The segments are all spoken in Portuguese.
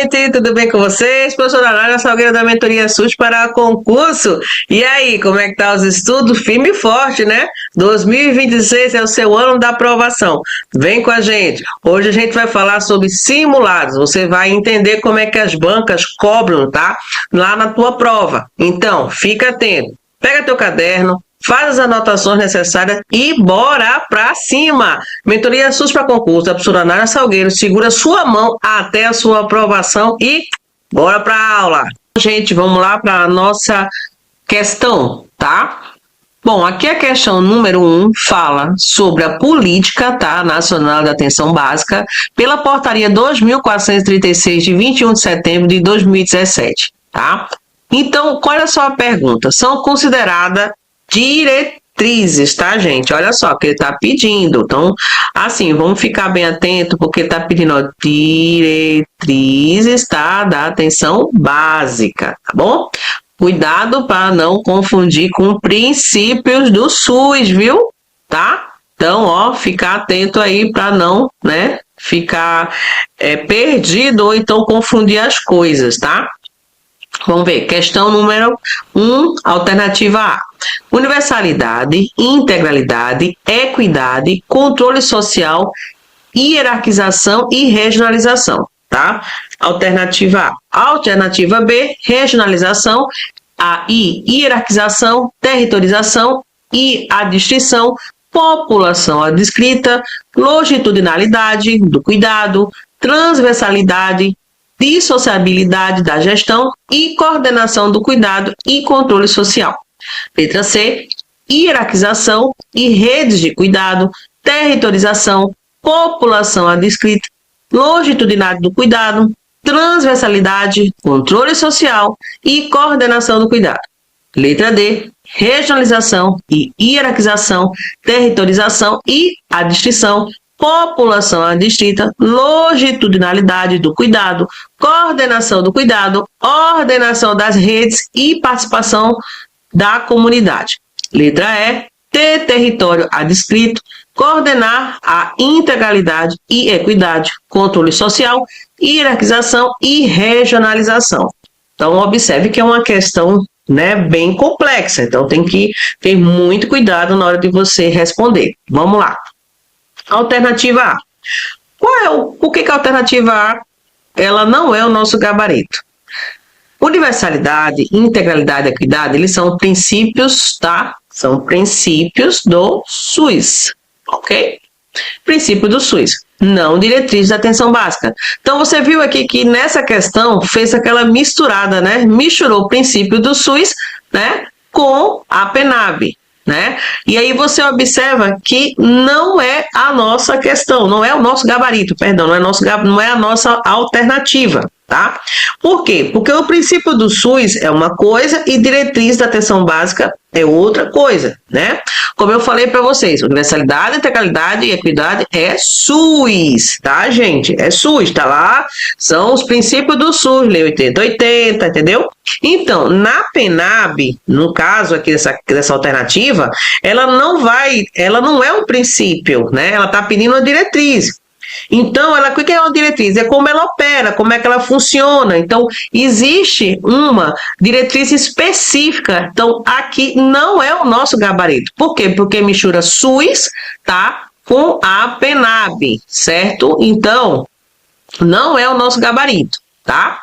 gente, tudo bem com vocês? Professora Lara Salgueiro da Mentoria SUS para concurso. E aí, como é que tá os estudos? Firme e forte, né? 2026 é o seu ano da aprovação. Vem com a gente. Hoje a gente vai falar sobre simulados. Você vai entender como é que as bancas cobram, tá? Lá na tua prova. Então, fica atento. Pega teu caderno, faz as anotações necessárias e bora pra cima! Mentoria SUS para concurso da professora Nara Salgueiro segura sua mão até a sua aprovação e bora pra aula! Gente, vamos lá para a nossa questão, tá? Bom, aqui a questão número 1 fala sobre a política, tá, nacional de atenção básica pela portaria 2436 de 21 de setembro de 2017, tá? Então, olha só a pergunta. São consideradas diretrizes, tá, gente? Olha só o que ele está pedindo. Então, assim, vamos ficar bem atento, porque ele está pedindo, ó, diretrizes, tá, da atenção básica, tá bom? Cuidado para não confundir com princípios do SUS, viu? Tá? Então, ó, ficar atento aí para não, né, ficar perdido ou então confundir as coisas, tá? Vamos ver, questão número 1, alternativa A. Universalidade, integralidade, equidade, controle social, hierarquização e regionalização, tá? Alternativa A. Alternativa B, regionalização, a I, hierarquização, territorialização e adstrição, população adscrita, longitudinalidade do cuidado, transversalidade, dissociabilidade da gestão e coordenação do cuidado e controle social. Letra C, hierarquização e redes de cuidado, territorialização, população adscrita, longitudinalidade do cuidado, transversalidade, controle social e coordenação do cuidado. Letra D, regionalização e hierarquização, territorialização e adstrição, população adstrita, longitudinalidade do cuidado, coordenação do cuidado, ordenação das redes e participação da comunidade. Letra E, ter território adscrito, coordenar a integralidade e equidade, controle social, hierarquização e regionalização. Então, observe que é uma questão, né, bem complexa, então tem que ter muito cuidado na hora de você responder. Vamos lá. Alternativa A. Por que a alternativa A ela não é o nosso gabarito? Universalidade, integralidade e equidade, eles são princípios, tá? São princípios do SUS, ok? Princípio do SUS, não diretriz da atenção básica. Então, você viu aqui que nessa questão fez aquela misturada, né? Misturou o princípio do SUS, né, com a PENAB, né? E aí você observa que não é a nossa questão, não é o nosso gabarito, perdão, não é a nossa alternativa, tá? Por quê? Porque o princípio do SUS é uma coisa e diretriz da atenção básica é outra coisa, né? Como eu falei para vocês, universalidade, integralidade e equidade é SUS, tá, gente? É SUS, tá lá, são os princípios do SUS, Lei 8080, entendeu? Então, na PENAB, no caso aqui dessa alternativa, ela não é um princípio, né? Ela está pedindo uma diretriz. Então, o que é uma diretriz? É como ela opera, como é que ela funciona. Então, existe uma diretriz específica. Então, aqui não é o nosso gabarito. Por quê? Porque mistura SUS, tá, com a PENAB, certo? Então, não é o nosso gabarito, tá?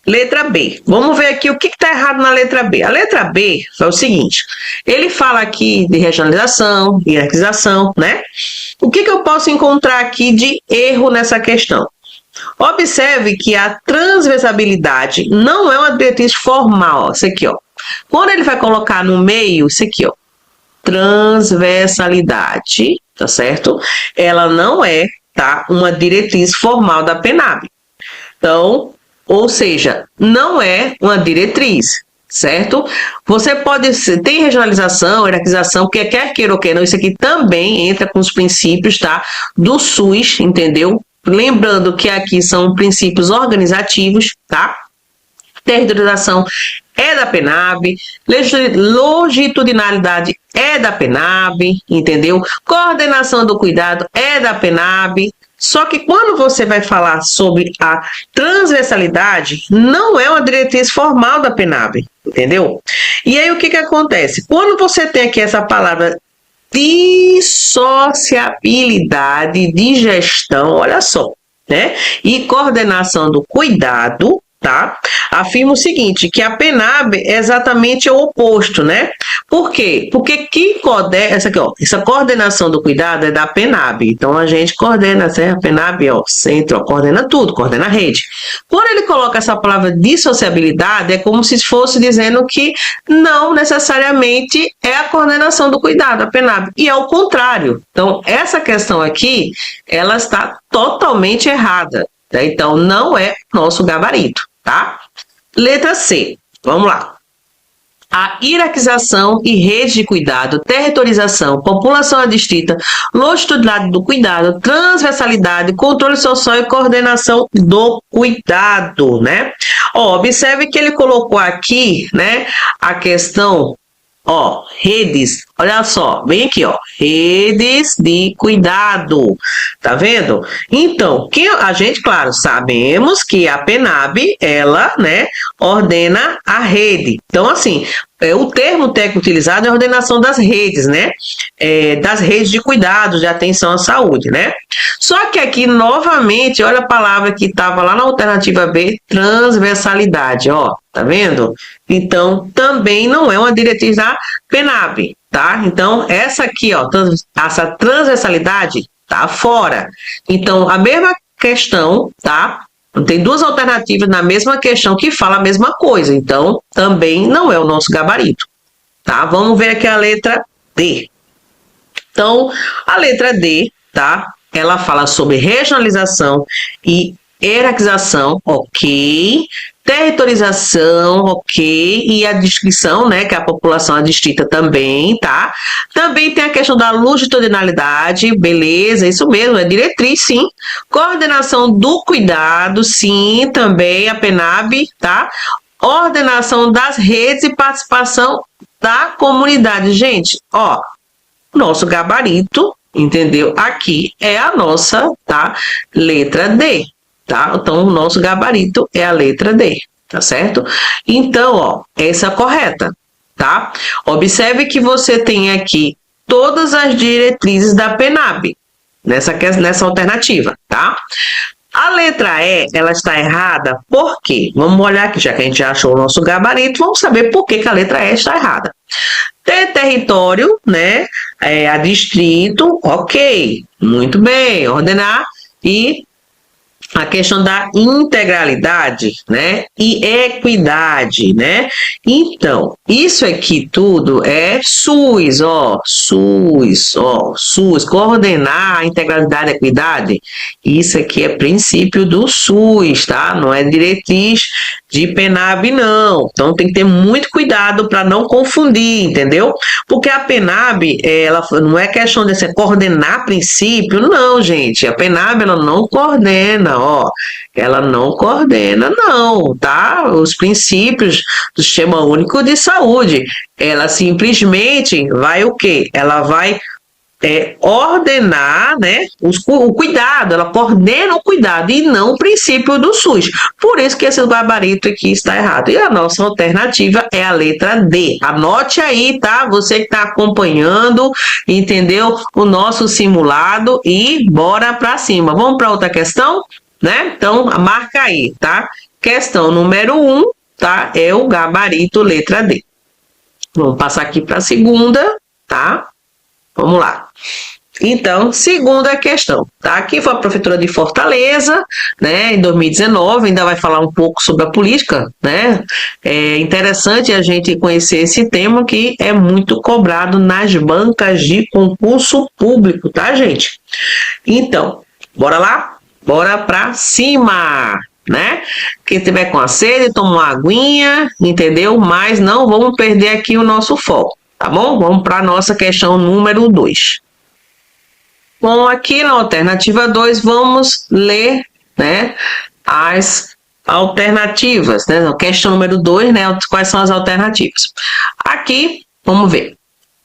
Letra B. Vamos ver aqui o que está errado na letra B. A letra B é o seguinte, ele fala aqui de regionalização, hierarquização, né? O que eu posso encontrar aqui de erro nessa questão? Observe que a transversalidade não é uma diretriz formal, ó, isso aqui, ó. Quando ele vai colocar no meio, isso aqui, ó, transversalidade, tá certo? Ela não é, tá, uma diretriz formal da PENAB. Então, ou seja, não é uma diretriz, certo? Você tem regionalização, hierarquização, que quer queira ou quer não, isso aqui também entra com os princípios, tá, do SUS, entendeu? Lembrando que aqui são princípios organizativos, tá? Territorialização é da PENAB, longitudinalidade é da PENAB, entendeu? Coordenação do cuidado é da PENAB, Só que quando você vai falar sobre a transversalidade, não é uma diretriz formal da PNAB, entendeu? E aí o que acontece? Quando você tem aqui essa palavra dissociabilidade de gestão, olha só, né? E coordenação do cuidado, tá? Afirma o seguinte, que a PNAB é exatamente o oposto, né? Por quê? Porque quem coordena, essa aqui, ó, essa coordenação do cuidado é da PNAB. Então a gente coordena, a PNAB, ó, centro, ó, coordena tudo, coordena a rede. Quando ele coloca essa palavra dissociabilidade, é como se fosse dizendo que não necessariamente é a coordenação do cuidado, a PNAB, e é o contrário. Então essa questão aqui, ela está totalmente errada. Então não é nosso gabarito, tá? Letra C, vamos lá. A hierarquização e rede de cuidado, territorialização, população adstrita, longitudinalidade do cuidado, transversalidade, controle social e coordenação do cuidado, né? Ó, observe que ele colocou aqui, né, a questão, ó, redes, olha só, bem aqui, ó, redes de cuidado, tá vendo? Então, a gente, claro, sabemos que a PNAB, ela, né, ordena a rede. Então, assim, o termo técnico utilizado é a ordenação das redes, né? Das redes de cuidados, de atenção à saúde, né? Só que aqui, novamente, olha a palavra que estava lá na alternativa B, transversalidade, ó, tá vendo? Então, também não é uma diretriz da PNAB, tá? Então, essa aqui, ó, essa transversalidade tá fora. Então, a mesma questão, tá? Tem duas alternativas na mesma questão que fala a mesma coisa, então também não é o nosso gabarito, tá? Vamos ver aqui a letra D. Então, a letra D, tá? Ela fala sobre regionalização e hierarquização, ok. Territorialização, ok. E a descrição, né, que é a população adstrita também, tá? Também tem a questão da longitudinalidade, beleza, isso mesmo, é diretriz, sim. Coordenação do cuidado, sim, também, a PNAB, tá? Ordenação das redes e participação da comunidade. Gente, ó, nosso gabarito, entendeu? Aqui é a nossa, tá? Letra D. Tá? Então, o nosso gabarito é a letra D, tá certo? Então, ó, essa é a correta, tá? Observe que você tem aqui todas as diretrizes da PNAB, nessa alternativa, tá? A letra E, ela está errada, por quê? Vamos olhar aqui, já que a gente já achou o nosso gabarito, vamos saber por que a letra E está errada. Ter território, né? Adstrito, ok, muito bem, ordenar e a questão da integralidade, né, e equidade, né, então, isso aqui tudo é SUS, ó, SUS, coordenar a integralidade e equidade, isso aqui é princípio do SUS, tá, não é diretriz de PNAB, não, então tem que ter muito cuidado para não confundir, entendeu, porque a PNAB, ela não é questão de você coordenar princípio, não, gente, a PNAB, ela não coordena, ó, ela não coordena, não, tá? Os princípios do Sistema Único de Saúde, ela simplesmente vai o quê? Ela vai ordenar, né, o cuidado, ela coordena o cuidado e não o princípio do SUS. Por isso que esse gabarito aqui está errado. E a nossa alternativa é a letra D. Anote aí, tá? Você que está acompanhando, entendeu? O nosso simulado e bora para cima. Vamos para outra questão? Né? Então, marca aí, tá? Questão número 1, tá? É o gabarito letra D. Vamos passar aqui para a segunda, tá? Vamos lá. Então, segunda questão, tá? Aqui foi a prefeitura de Fortaleza, né, em 2019, ainda vai falar um pouco sobre a política, né? É interessante a gente conhecer esse tema que é muito cobrado nas bancas de concurso público, tá, gente? Então, bora lá? Bora pra cima, né? Quem tiver com a sede, toma uma aguinha, entendeu? Mas não vamos perder aqui o nosso foco, tá bom? Vamos para a nossa questão número 2. Bom, aqui na alternativa 2, vamos ler, né, as alternativas, né? Questão número 2, né? Quais são as alternativas? Aqui, vamos ver.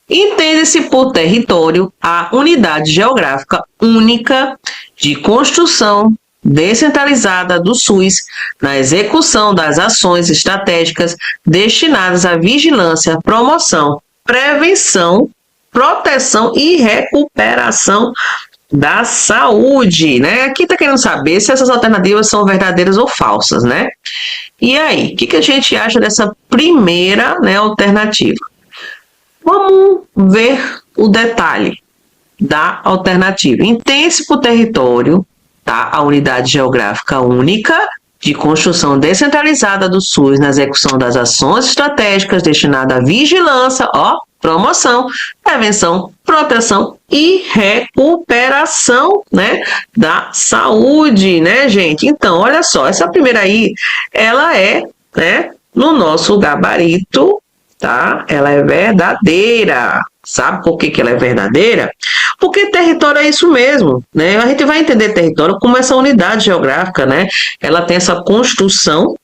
Entende-se por território a unidade geográfica única de construção descentralizada do SUS na execução das ações estratégicas destinadas à vigilância, promoção, prevenção, proteção e recuperação da saúde, né? Aqui está querendo saber se essas alternativas são verdadeiras ou falsas, né? E aí, o que a gente acha dessa primeira, né, alternativa? Vamos ver o detalhe da alternativa. Entende-se por território, tá? A unidade geográfica única de construção descentralizada do SUS na execução das ações estratégicas destinadas à vigilância, promoção, prevenção, proteção e recuperação, né, da saúde, né, gente? Então, olha só, essa primeira aí, ela é, né, no nosso gabarito, tá? Ela é verdadeira. Sabe por que ela é verdadeira? Porque território é isso mesmo, né? A gente vai entender território como essa unidade geográfica, né? Ela tem essa construção,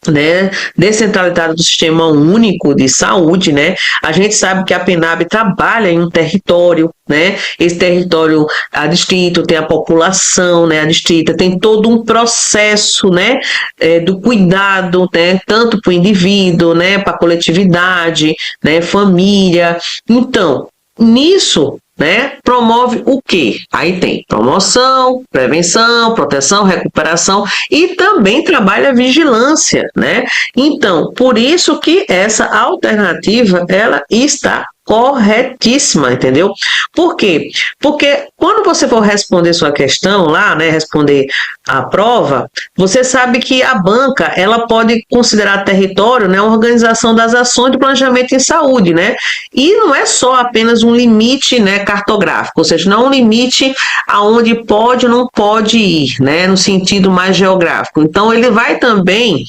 né, descentralizada do Sistema Único de Saúde, né? A gente sabe que a PENAB trabalha em um território, né? Esse território adstrito tem a população, né, adstrita, tem todo um processo, né, do cuidado, né, tanto para o indivíduo, né, para a coletividade, né, família. Então, nisso, né, promove o quê? Aí tem promoção, prevenção, proteção, recuperação e também trabalha a vigilância, né? Então, por isso que essa alternativa, ela está corretíssima, entendeu? Por quê? Porque quando você for responder sua questão lá, né, responder a prova, você sabe que a banca, ela pode considerar território, né, uma organização das ações de planejamento em saúde, né? E não é só apenas um limite, né, cartográfico, ou seja, não é um limite aonde pode ou não pode ir, né, no sentido mais geográfico. Então, ele vai também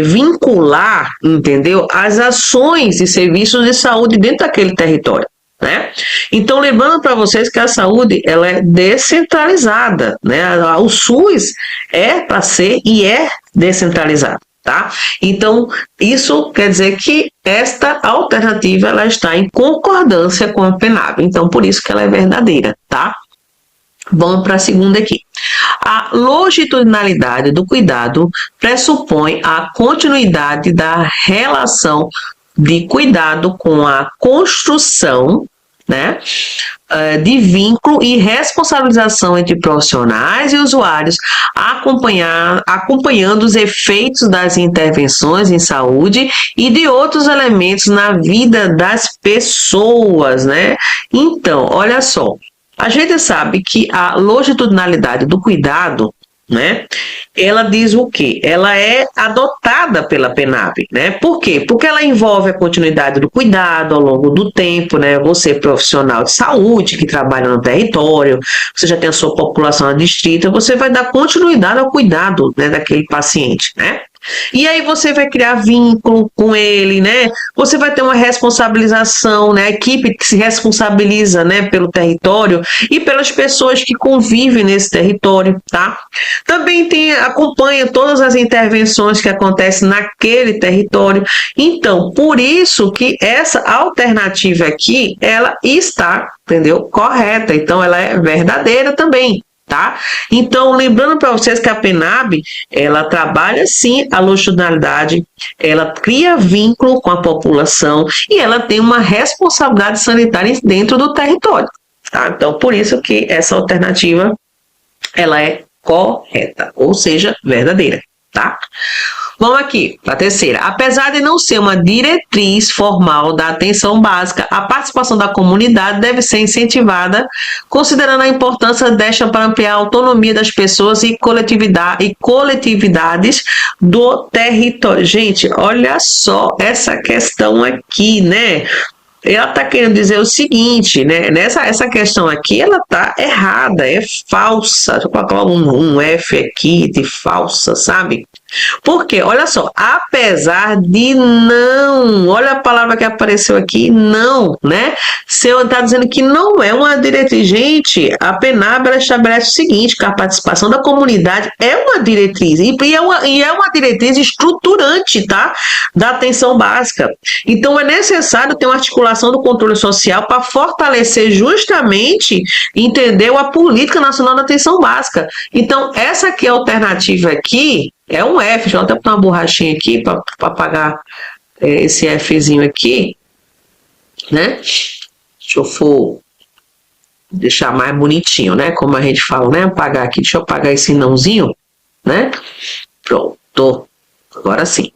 vincular, entendeu, as ações e serviços de saúde dentro daquele território, né? Então, lembrando para vocês que a saúde, ela é descentralizada, né? O SUS é para ser e é descentralizado, tá? Então, isso quer dizer que esta alternativa, ela está em concordância com a PENAB. Então, por isso que ela é verdadeira, tá? Vamos para a segunda aqui. A longitudinalidade do cuidado pressupõe a continuidade da relação de cuidado com a construção, né, de vínculo e responsabilização entre profissionais e usuários, acompanhando os efeitos das intervenções em saúde e de outros elementos na vida das pessoas, né? Então, olha só, a gente sabe que a longitudinalidade do cuidado, né, ela diz o quê? Ela é adotada pela PENAB, né? Por quê? Porque ela envolve a continuidade do cuidado ao longo do tempo, né? Você profissional de saúde que trabalha no território, você já tem a sua população adstrita, você vai dar continuidade ao cuidado, né, daquele paciente, né? E aí você vai criar vínculo com ele, né? Você vai ter uma responsabilização, né? A equipe que se responsabiliza, né, pelo território e pelas pessoas que convivem nesse território, tá? Também acompanha todas as intervenções que acontecem naquele território. Então, por isso que essa alternativa aqui, ela está, entendeu? Correta. Então, ela é verdadeira também. Tá? Então, lembrando para vocês que a PENAB, ela trabalha sim a longitudinalidade, ela cria vínculo com a população e ela tem uma responsabilidade sanitária dentro do território. Tá? Então, por isso que essa alternativa, ela é correta, ou seja, verdadeira. Tá? Vamos aqui para a terceira. Apesar de não ser uma diretriz formal da atenção básica, a participação da comunidade deve ser incentivada, considerando a importância desta para ampliar a autonomia das pessoas e coletividades do território. Gente, olha só essa questão aqui, né? Ela está querendo dizer o seguinte, né? Essa questão aqui, ela está errada, é falsa. Deixa eu colocar um F aqui de falsa, sabe? Porque, olha só, apesar de não, olha a palavra que apareceu aqui, não, né? Se eu está dizendo que não é uma diretriz, gente, a PNAB ela estabelece o seguinte, que a participação da comunidade é uma diretriz, e é uma diretriz estruturante, tá? Da atenção básica. Então, é necessário ter uma articulação do controle social para fortalecer justamente, entendeu, a política nacional da atenção básica. Então, essa aqui é a alternativa aqui, é um F, deixa eu até botar uma borrachinha aqui para apagar esse Fzinho aqui, né? Deixa eu deixar mais bonitinho, né? Como a gente fala, né? Apagar aqui, deixa eu apagar esse nãozinho, né? Pronto, agora sim.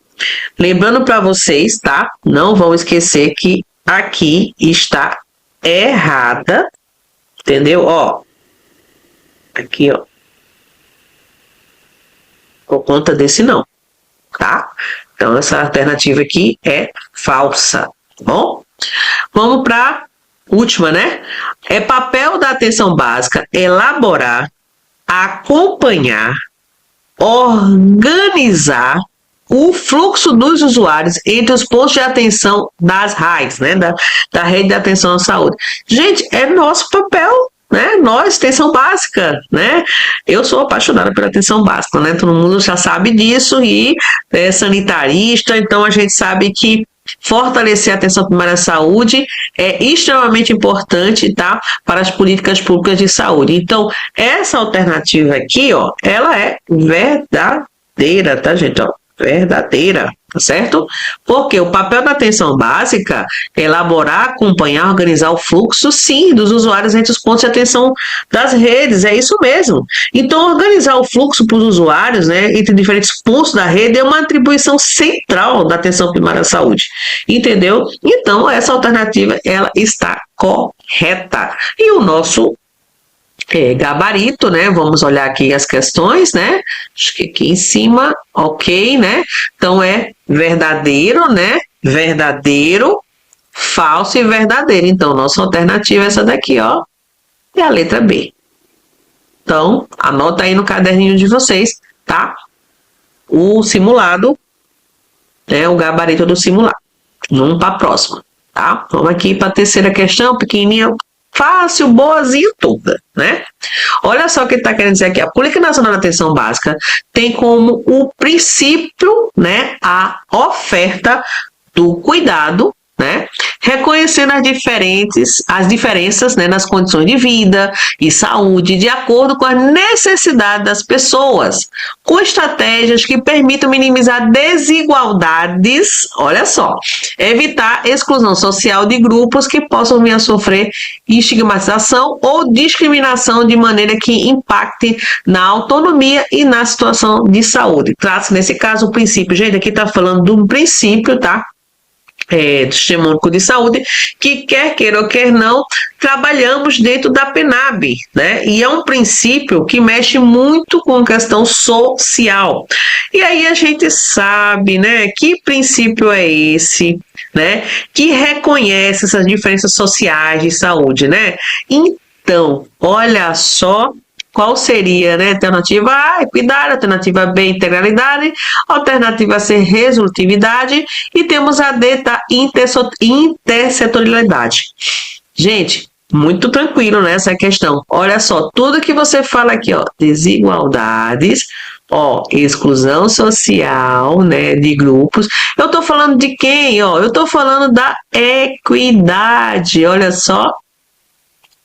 Lembrando para vocês, tá? Não vão esquecer que aqui está errada, entendeu? Ó, aqui, ó. Por conta desse não, tá? Então, essa alternativa aqui é falsa, tá bom? Vamos para a última, né? É papel da atenção básica elaborar, acompanhar, organizar o fluxo dos usuários entre os postos de atenção das RAIs, né? Da Rede de Atenção à Saúde. Gente, é nosso papel, né? Nós, atenção básica, né? Eu sou apaixonada pela atenção básica, né? Todo mundo já sabe disso e é sanitarista, então a gente sabe que fortalecer a atenção primária à saúde é extremamente importante, tá? Para as políticas públicas de saúde. Então, essa alternativa aqui, ó, ela é verdadeira, tá, gente? Ó, verdadeira, tá certo? Porque o papel da atenção básica é elaborar, acompanhar, organizar o fluxo, sim, dos usuários entre os pontos de atenção das redes, é isso mesmo. Então, organizar o fluxo para os usuários, né, entre diferentes pontos da rede é uma atribuição central da atenção primária à saúde, entendeu? Então, essa alternativa, ela está correta. E o nosso gabarito, né? Vamos olhar aqui as questões, né? Acho que aqui em cima, ok, né? Então é verdadeiro, né? Verdadeiro, falso e verdadeiro. Então, nossa alternativa é essa daqui, ó. É a letra B. Então, anota aí no caderninho de vocês, tá? O simulado, né? O gabarito do simulado. Vamos para a próxima, tá? Vamos aqui para a terceira questão, pequenininha. Fácil, boazinha toda, né? Olha só o que está querendo dizer aqui. A Política Nacional de Atenção Básica tem como o princípio, né, a oferta do cuidado, né, reconhecendo as diferenças, né, nas condições de vida e saúde, de acordo com as necessidades das pessoas, com estratégias que permitam minimizar desigualdades, olha só, evitar exclusão social de grupos que possam vir a sofrer estigmatização ou discriminação de maneira que impacte na autonomia e na situação de saúde. Trata-se, nesse caso, o princípio, gente, aqui está falando de um princípio, tá? Do Sistema Único de Saúde, que quer queira ou quer não, trabalhamos dentro da PNAB, né? E é um princípio que mexe muito com a questão social. E aí a gente sabe, né, que princípio é esse, né, que reconhece essas diferenças sociais de saúde, né? Então, olha só, qual seria, né? Alternativa A, equidade, alternativa B, integralidade, alternativa C, resolutividade, e temos a D, tá? Intersetorialidade. Gente, muito tranquilo nessa questão. Olha só, tudo que você fala aqui, ó, desigualdades, ó, exclusão social, né, de grupos. Eu tô falando de quem, ó? Eu tô falando da equidade, olha só.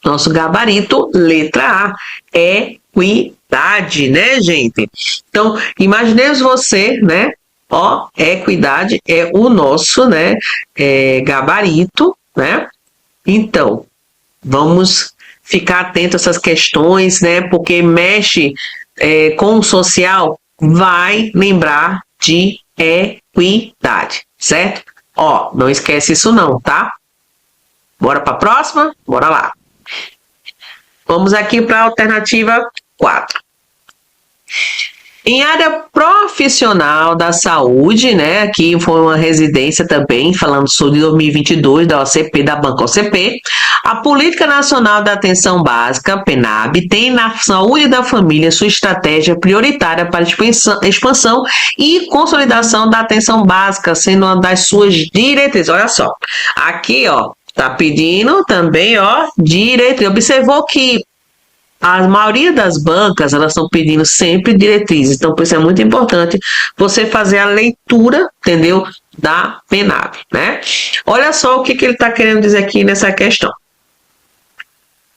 Nosso gabarito, letra A, equidade, né, gente? Então, imaginemos você, né? Ó, equidade é o nosso, né, gabarito, né? Então, vamos ficar atento a essas questões, né? Porque mexe com o social, vai lembrar de equidade, certo? Ó, não esquece isso não, tá? Bora para a próxima? Bora lá. Vamos aqui para a alternativa 4. Em área profissional da saúde, né? Aqui foi uma residência também, falando sobre 2022 da OCP, da Banca OCP. A Política Nacional da Atenção Básica, PNAB, tem na saúde da família sua estratégia prioritária para expansão e consolidação da atenção básica, sendo uma das suas diretrizes. Olha só, aqui, ó, tá pedindo também, ó, diretriz. Observou que a maioria das bancas, elas estão pedindo sempre diretrizes, então por isso é muito importante você fazer a leitura, entendeu, da PNAB, né? Olha só o que ele está querendo dizer aqui nessa questão.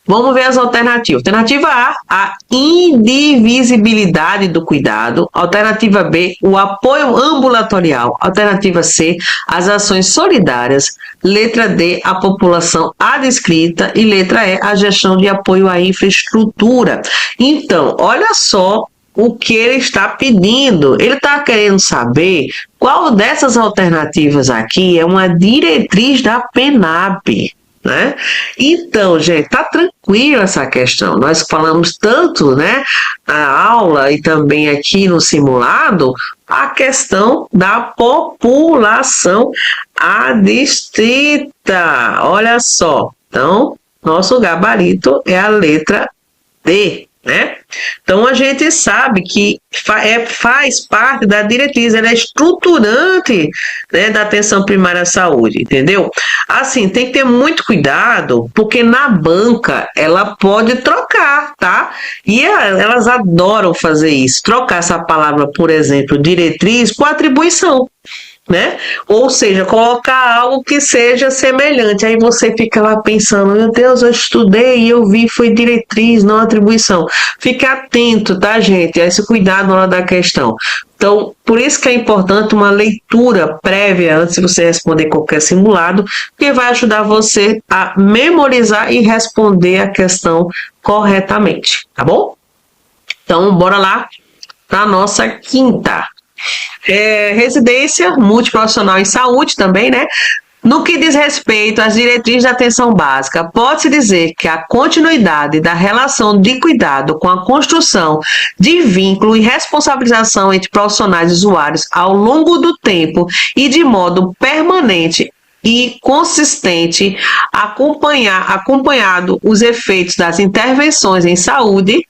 Vamos ver as alternativas. Alternativa A indivisibilidade do cuidado. Alternativa B, o apoio ambulatorial. Alternativa C, as ações solidárias. Letra D, a população adscrita. E letra E, a gestão de apoio à infraestrutura. Então, olha só o que ele está pedindo. Ele está querendo saber qual dessas alternativas aqui é uma diretriz da PNAB. Né? Então, gente, tá tranquilo essa questão. Nós falamos tanto, né, na aula e também aqui no simulado, a questão da população adstrita. Olha só. Então, nosso gabarito é a letra D. Né? Então a gente sabe que faz parte da diretriz, ela é estruturante, né, da atenção primária à saúde, entendeu? Assim, tem que ter muito cuidado, porque na banca ela pode trocar, tá? E elas adoram fazer isso, trocar essa palavra, por exemplo, diretriz, por atribuição. Né? Ou seja, colocar algo que seja semelhante. Aí você fica lá pensando, meu Deus, eu estudei e eu vi, foi diretriz, não atribuição. Fique atento, tá, gente? A esse cuidado na hora da questão. Então, por isso que é importante uma leitura prévia antes de você responder qualquer simulado, que vai ajudar você a memorizar e responder a questão corretamente, tá bom? Então, bora lá para a nossa quinta. Residência multiprofissional em saúde também, né? No que diz respeito às diretrizes da atenção básica, pode-se dizer que a continuidade da relação de cuidado com a construção de vínculo e responsabilização entre profissionais e usuários ao longo do tempo e de modo permanente e consistente, acompanhado os efeitos das intervenções em saúde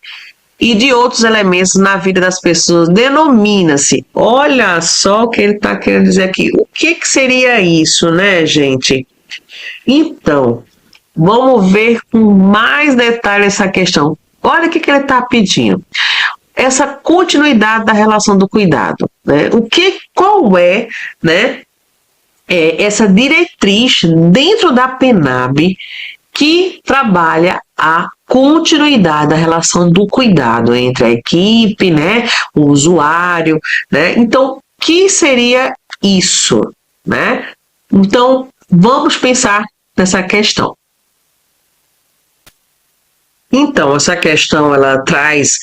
e de outros elementos na vida das pessoas, denomina-se. Olha só o que ele está querendo dizer aqui. O que seria isso, né, gente? Então, vamos ver com mais detalhe essa questão. Olha o que ele está pedindo. Essa continuidade da relação do cuidado, né? Qual é, né, essa diretriz dentro da PNAB que trabalha a continuidade da relação do cuidado entre a equipe, né, o usuário, né? Então, o que seria isso, né? Então, vamos pensar nessa questão. Então, essa questão ela traz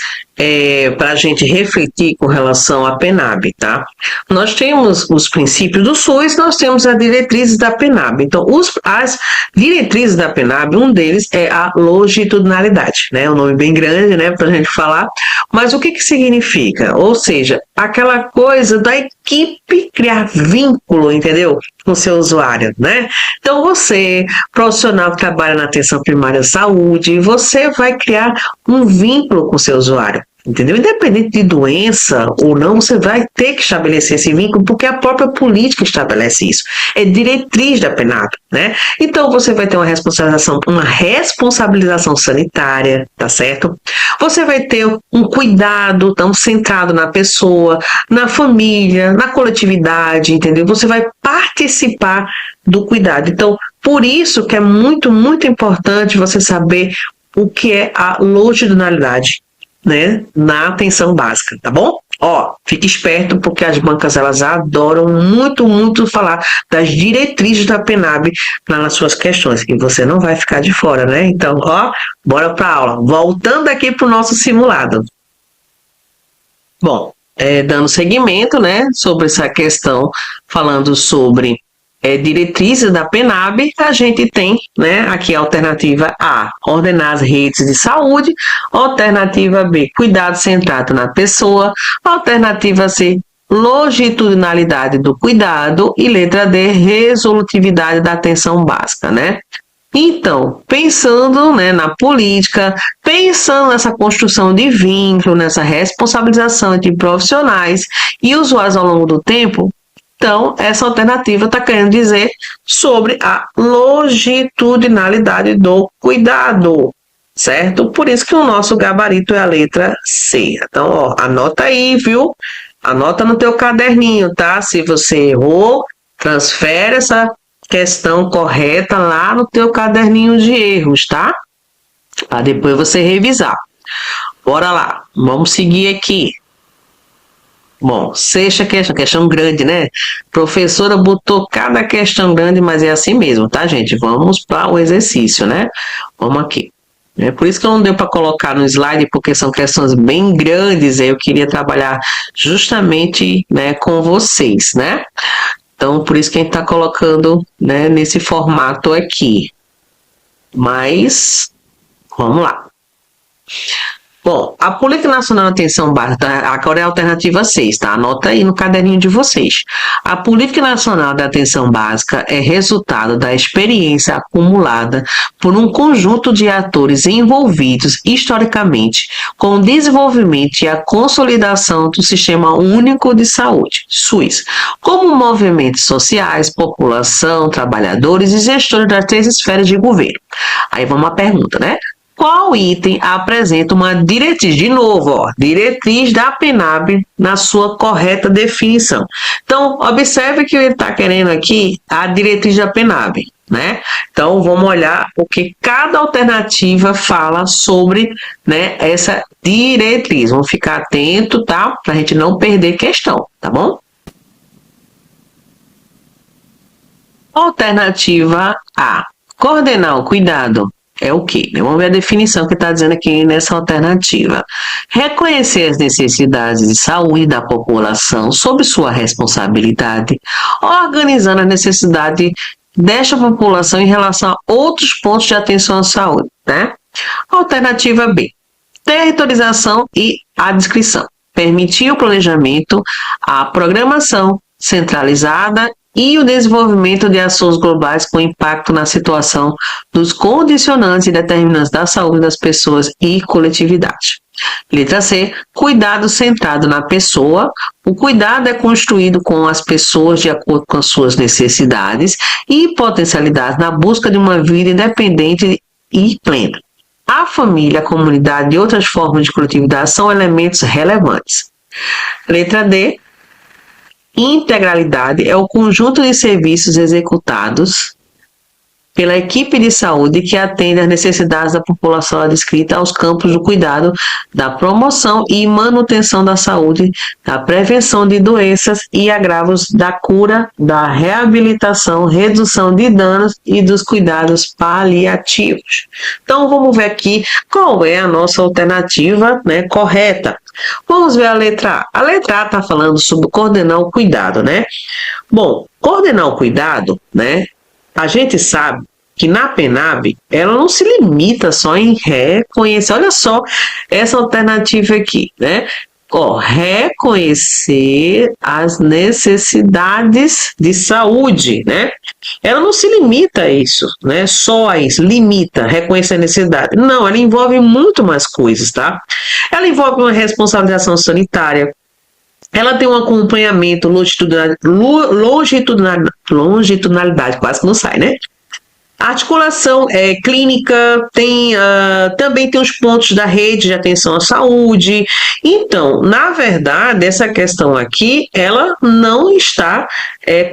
para a gente refletir com relação à PNAB, tá? Nós temos os princípios do SUS, nós temos as diretrizes da PNAB. Então, as diretrizes da PNAB, um deles é a longitudinalidade, né? Um nome bem grande, né, para a gente falar. Mas o que significa? Ou seja, aquela coisa da equipe criar vínculo, entendeu? Com o seu usuário, né? Então, você, profissional que trabalha na atenção primária à saúde, você vai criar um vínculo com o seu usuário. Entendeu? Independente de doença ou não, você vai ter que estabelecer esse vínculo, porque a própria política estabelece isso. É diretriz da PNAB, né? Então, você vai ter uma responsabilização sanitária, tá certo? Você vai ter um cuidado tão centrado na pessoa, na família, na coletividade, entendeu? Você vai participar do cuidado. Então, por isso que é muito, muito importante você saber o que é a longitudinalidade, né, na atenção básica, tá bom? Ó, fique esperto, porque as bancas elas adoram muito, muito falar das diretrizes da PNAB nas suas questões, e você não vai ficar de fora, né? Então, ó, bora para a aula. Voltando aqui para o nosso simulado. Bom, dando seguimento, né, sobre essa questão, falando sobre diretrizes da PNAB, a gente tem, né, aqui a alternativa A, ordenar as redes de saúde, alternativa B, cuidado centrado na pessoa, alternativa C, longitudinalidade do cuidado e letra D, resolutividade da atenção básica, né? Então, pensando, né, na política, pensando nessa construção de vínculo, nessa responsabilização entre profissionais e usuários ao longo do tempo, então, essa alternativa está querendo dizer sobre a longitudinalidade do cuidado, certo? Por isso que o nosso gabarito é a letra C. Então, ó, anota aí, viu? Anota no teu caderninho, tá? Se você errou, transfere essa questão correta lá no teu caderninho de erros, tá? Para depois você revisar. Bora lá, vamos seguir aqui. Bom, sexta questão grande, né? Professora botou cada questão grande, mas é assim mesmo, tá, gente? Vamos para o exercício, né? Vamos aqui. É por isso que não deu para colocar no slide, porque são questões bem grandes, eu queria trabalhar justamente, né, com vocês, né? Então, por isso que a gente está colocando, né, nesse formato aqui. Mas, vamos lá. Bom, a Política Nacional de Atenção Básica, agora é a alternativa 6, tá? Anota aí no caderninho de vocês. A Política Nacional de Atenção Básica é resultado da experiência acumulada por um conjunto de atores envolvidos historicamente com o desenvolvimento e a consolidação do Sistema Único de Saúde, SUS, como movimentos sociais, população, trabalhadores e gestores das 3 esferas de governo. Aí vamos à pergunta, né? Qual item apresenta uma diretriz? De novo, ó, diretriz da PNAB na sua correta definição. Então, observe que ele está querendo aqui a diretriz da PNAB, né? Então, vamos olhar o que cada alternativa fala sobre, né, essa diretriz. Vamos ficar atento, tá? Para a gente não perder questão, tá bom? Alternativa A. Coordenar o cuidado é o quê? Vamos ver a definição que está dizendo aqui nessa alternativa. Reconhecer as necessidades de saúde da população sob sua responsabilidade, organizando a necessidade desta população em relação a outros pontos de atenção à saúde, né? Alternativa B. Territorialização e adscrição. Permitir o planejamento, a programação centralizada e o desenvolvimento de ações globais com impacto na situação dos condicionantes e determinantes da saúde das pessoas e coletividade. Letra C, cuidado centrado na pessoa. O cuidado é construído com as pessoas de acordo com as suas necessidades e potencialidades na busca de uma vida independente e plena. A família, a comunidade e outras formas de coletividade são elementos relevantes. Letra D, integralidade é o conjunto de serviços executados pela equipe de saúde que atende às necessidades da população adscrita aos campos do cuidado, da promoção e manutenção da saúde, da prevenção de doenças e agravos, da cura, da reabilitação, redução de danos e dos cuidados paliativos. Então, vamos ver aqui qual é a nossa alternativa, né, correta. Vamos ver a letra A. A letra A está falando sobre coordenar o cuidado, né? Bom, coordenar o cuidado, né? A gente sabe que na PNAB, ela não se limita só em reconhecer, olha só essa alternativa aqui, né? Ó, reconhecer as necessidades de saúde, né? Ela não se limita a isso, né? Só a isso, limita, reconhecer a necessidade. Não, ela envolve muito mais coisas, tá? Ela envolve uma responsabilização sanitária, ela tem um acompanhamento longitudinalidade, quase que não sai, né? A articulação clínica, também tem os pontos da rede de atenção à saúde. Então, na verdade, essa questão aqui, ela não está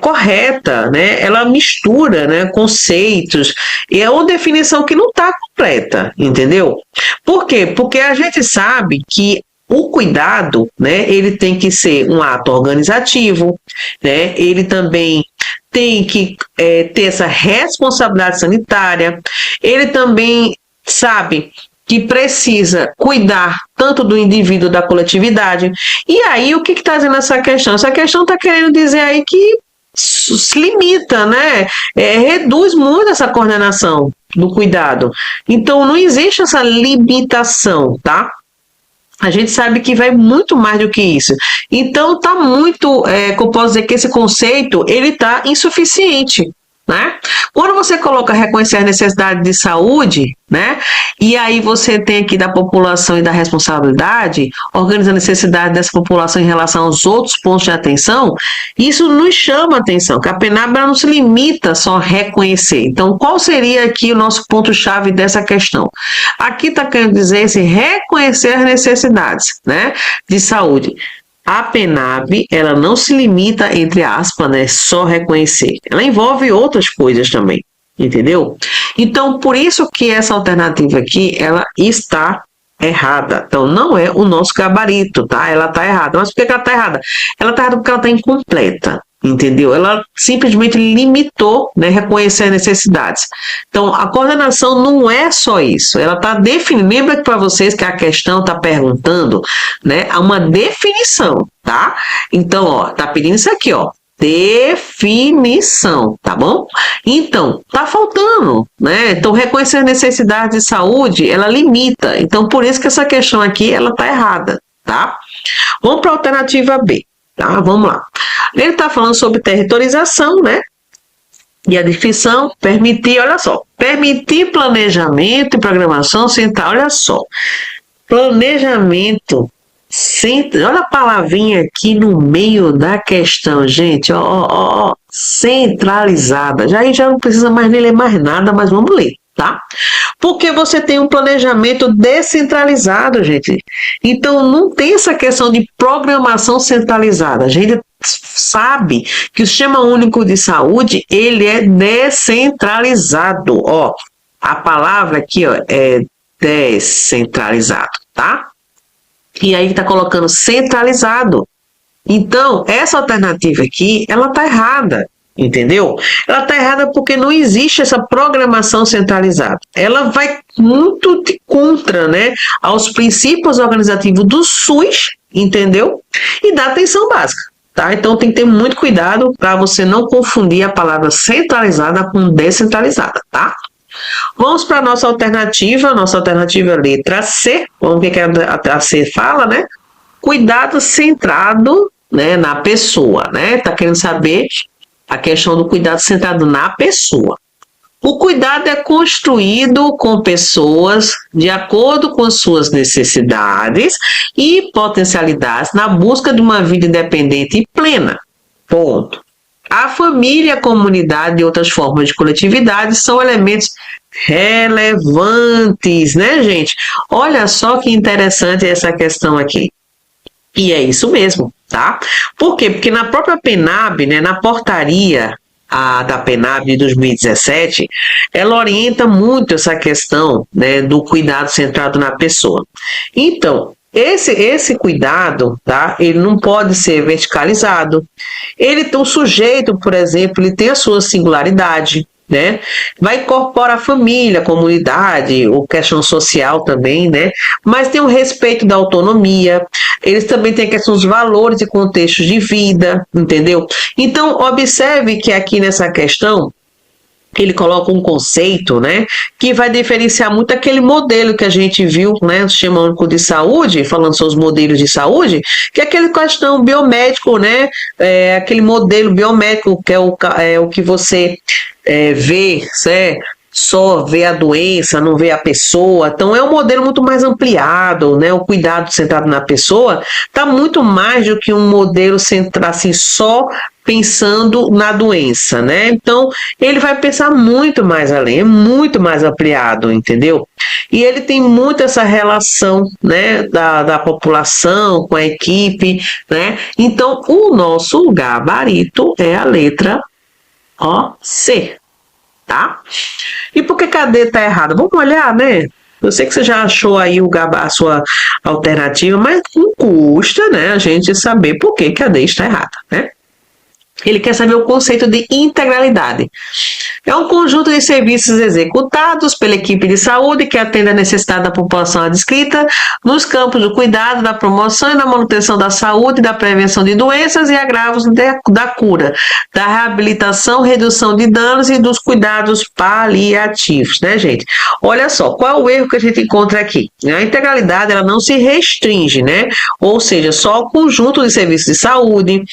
correta, né? Ela mistura, né, conceitos, e é uma definição que não está completa, entendeu? Por quê? Porque a gente sabe que o cuidado, né, ele tem que ser um ato organizativo, né, ele também tem que ter essa responsabilidade sanitária, ele também sabe que precisa cuidar tanto do indivíduo da coletividade. E aí, o que está dizendo essa questão? Essa questão está querendo dizer aí que se limita, né? Reduz muito essa coordenação do cuidado. Então, não existe essa limitação, tá? A gente sabe que vai muito mais do que isso. Então, tá muito, que eu posso dizer que esse conceito, ele tá insuficiente, né? Quando você coloca reconhecer as necessidades de saúde, né? E aí você tem aqui da população e da responsabilidade, organiza a necessidade dessa população em relação aos outros pontos de atenção, isso nos chama a atenção, que a PNAB não se limita só a reconhecer. Então, qual seria aqui o nosso ponto-chave dessa questão? Aqui está querendo dizer esse reconhecer as necessidades, né, de saúde. A PNAB, ela não se limita, entre aspas, né, só reconhecer. Ela envolve outras coisas também, entendeu? Então, por isso que essa alternativa aqui, ela está errada. Então, não é o nosso gabarito, tá? Ela está errada. Mas por que ela está errada? Ela está errada porque ela está incompleta, entendeu? Ela simplesmente limitou, né, reconhecer as necessidades. Então, a coordenação não é só isso. Ela está definindo. Lembra para vocês que a questão está perguntando, né, uma definição, tá? Então, ó, tá pedindo isso aqui, ó. Definição, tá bom? Então, tá faltando, né? Então, reconhecer as necessidades de saúde, ela limita. Então, por isso que essa questão aqui, ela tá errada, tá? Vamos para a alternativa B, tá? Vamos lá. Ele tá falando sobre territorialização, né? E a definição, permitir, olha só, permitir planejamento e programação central, olha só. Planejamento. Olha a palavrinha aqui no meio da questão, gente, ó, centralizada. Já não precisa mais nem ler mais nada, mas vamos ler, tá? Porque você tem um planejamento descentralizado, gente. Então, não tem essa questão de programação centralizada. A gente sabe que o Sistema Único de Saúde, ele é descentralizado, ó. A palavra aqui, ó, é descentralizado, tá? E aí está colocando centralizado. Então, essa alternativa aqui, ela está errada, entendeu? Ela está errada porque não existe essa programação centralizada. Ela vai muito de contra, né, aos princípios organizativos do SUS, entendeu? E da atenção básica, tá? Então, tem que ter muito cuidado para você não confundir a palavra centralizada com descentralizada, tá? Vamos para a nossa alternativa é letra C. Vamos ver o que a C fala, né? Cuidado centrado, né, na pessoa, né? Tá querendo saber a questão do cuidado centrado na pessoa. O cuidado é construído com pessoas de acordo com suas necessidades e potencialidades na busca de uma vida independente e plena. Ponto. A família, a comunidade e outras formas de coletividade são elementos relevantes, né, gente? Olha só que interessante essa questão aqui. E é isso mesmo, tá? Por quê? Porque na própria PNAB, né, na portaria da PNAB de 2017, ela orienta muito essa questão, né, do cuidado centrado na pessoa. Então, esse cuidado, tá? Ele não pode ser verticalizado. Ele tem um sujeito, por exemplo, ele tem a sua singularidade, né? Vai incorporar a família, a comunidade, o questão social também, né? Mas tem o respeito da autonomia. Eles também têm a questão dos valores e contextos de vida, entendeu? Então, observe que aqui nessa questão ele coloca um conceito, né, que vai diferenciar muito aquele modelo que a gente viu, né, no Sistema Único de Saúde, falando sobre os modelos de saúde, que é aquele questão biomédico, né, aquele modelo biomédico que é o que você vê, certo? Só vê a doença, não vê a pessoa. Então é um modelo muito mais ampliado, né? O cuidado centrado na pessoa está muito mais do que um modelo centrado assim, só pensando na doença, né? Então ele vai pensar muito mais além, é muito mais ampliado, entendeu? E ele tem muito essa relação, né, da população com a equipe, né? Então o nosso gabarito é a letra C. Tá? E por que a D está errada? Vamos olhar, né? Eu sei que você já achou aí a sua alternativa, mas não custa, né, a gente saber por que a D está errada, né? Ele quer saber o conceito de integralidade. É um conjunto de serviços executados pela equipe de saúde que atende à necessidade da população adscrita nos campos do cuidado, da promoção e da manutenção da saúde, da prevenção de doenças e agravos da cura, da reabilitação, redução de danos e dos cuidados paliativos, né, gente? Olha só, qual é o erro que a gente encontra aqui? A integralidade, ela não se restringe, né? Ou seja, só o conjunto de serviços de saúde,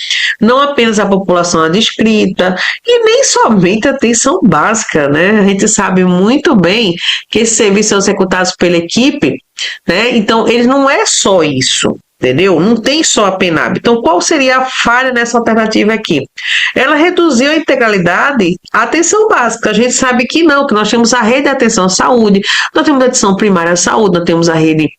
não apenas a população adscrita e nem somente a atenção básica, né? A gente sabe muito bem que esses serviços são executados pela equipe, né? Então, eles não é só isso, entendeu? Não tem só a PENAB. Então, qual seria a falha nessa alternativa aqui? Ela reduziu a integralidade à atenção básica. A gente sabe que não, que nós temos a rede de atenção à saúde, nós temos a atenção primária à saúde, nós temos a rede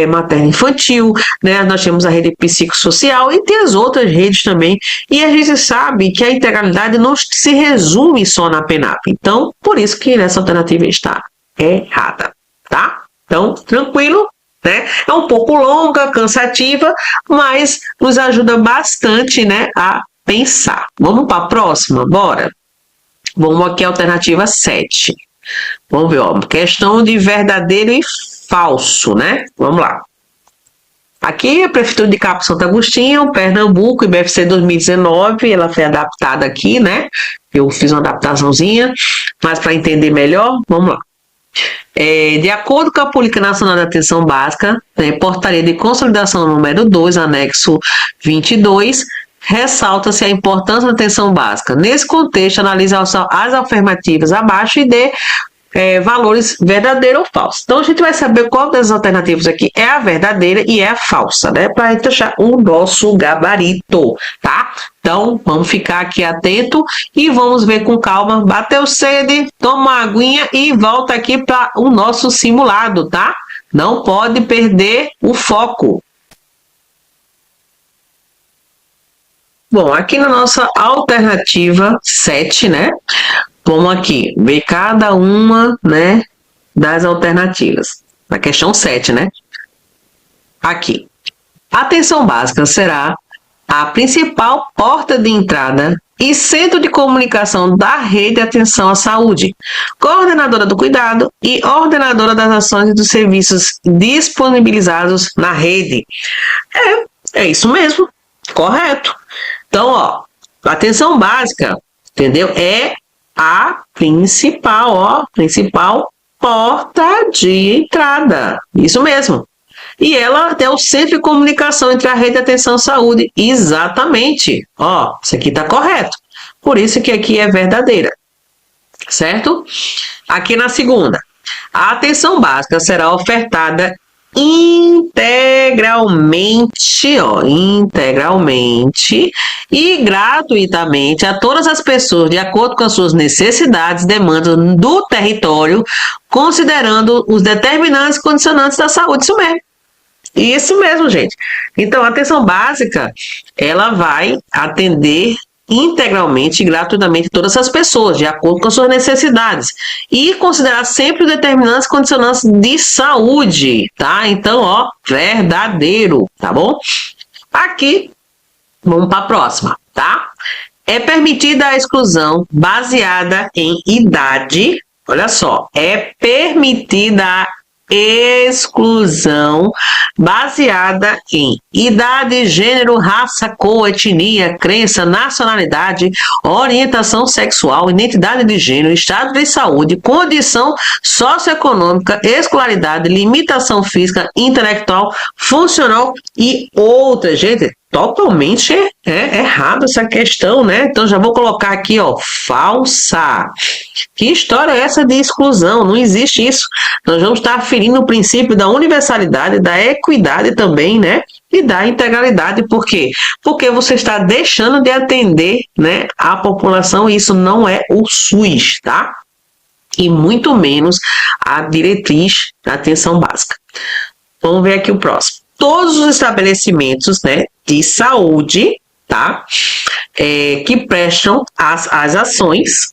materno-infantil, né? Nós temos a rede psicossocial e tem as outras redes também. E a gente sabe que a integralidade não se resume só na PENAB. Então, por isso que essa alternativa está errada, tá? Então, tranquilo, né? É um pouco longa, cansativa, mas nos ajuda bastante, né, a pensar. Vamos para a próxima? Bora? Vamos aqui à alternativa 7. Vamos ver, ó, questão de verdadeiro e falso, né? Vamos lá. Aqui a Prefeitura de Capo Santo Agostinho, Pernambuco, IBFC 2019, ela foi adaptada aqui, né? Eu fiz uma adaptaçãozinha, mas para entender melhor, vamos lá. De acordo com a Política Nacional de Atenção Básica, né, Portaria de Consolidação número 2, anexo 22, ressalta-se a importância da atenção básica. Nesse contexto, analisa as afirmativas abaixo e dê valores verdadeiro ou falso. Então, a gente vai saber qual das alternativas aqui é a verdadeira e é a falsa, né? Para a gente achar o nosso gabarito, tá? Então, vamos ficar aqui atento e vamos ver com calma. Bateu sede, toma uma aguinha e volta aqui para o nosso simulado, tá? Não pode perder o foco. Bom, aqui na nossa alternativa 7, né? Vamos aqui ver cada uma, né, das alternativas. Na questão 7, né? Aqui. A atenção básica será a principal porta de entrada e centro de comunicação da rede de atenção à saúde, coordenadora do cuidado e ordenadora das ações e dos serviços disponibilizados na rede. É isso mesmo, correto. Então, ó, atenção básica, entendeu? É a principal porta de entrada. Isso mesmo. E ela é o centro de comunicação entre a rede de atenção à saúde. Exatamente. Ó, isso aqui está correto. Por isso que aqui é verdadeira. Certo? Aqui na segunda. A atenção básica será ofertada integralmente e gratuitamente a todas as pessoas de acordo com as suas necessidades e demandas do território, considerando os determinantes e condicionantes da saúde. Isso mesmo. Isso mesmo, gente. Então, a atenção básica, ela vai atender integralmente e gratuitamente todas as pessoas, de acordo com as suas necessidades, e considerar sempre os determinantes e condicionantes de saúde, tá? Então, ó, verdadeiro, tá bom? Aqui, vamos para a próxima, tá? É permitida a exclusão baseada em idade, olha só, é permitida a exclusão baseada em idade, gênero, raça, cor, etnia, crença, nacionalidade, orientação sexual, identidade de gênero, estado de saúde, condição socioeconômica, escolaridade, limitação física, intelectual, funcional e outras. Gente, totalmente errado essa questão, né? Então já vou colocar aqui, ó, falsa. Que história é essa de exclusão? Não existe isso. Nós vamos estar aferindo o princípio da universalidade, da equidade também, né? E da integralidade. Por quê? Porque você está deixando de atender, né, a população, e isso não é o SUS, tá? E muito menos a diretriz da atenção básica. Vamos ver aqui o próximo. Todos os estabelecimentos, né, de saúde, tá? Que prestam as ações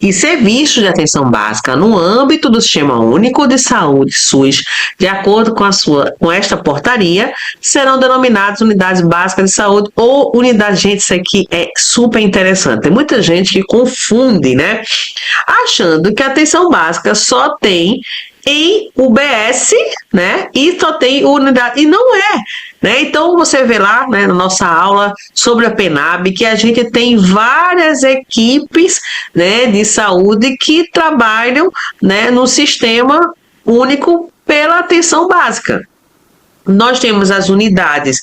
e serviços de atenção básica no âmbito do Sistema Único de Saúde, SUS, de acordo com esta portaria, serão denominadas unidades básicas de saúde ou unidades. Gente, isso aqui é super interessante. Tem muita gente que confunde, né? Achando que a atenção básica só tem em UBS, né? E só tem unidade. E não é. Né? Então, você vê lá, né, na nossa aula sobre a PENAB, que a gente tem várias equipes, né, de saúde que trabalham, né, no Sistema Único pela atenção básica. Nós temos as unidades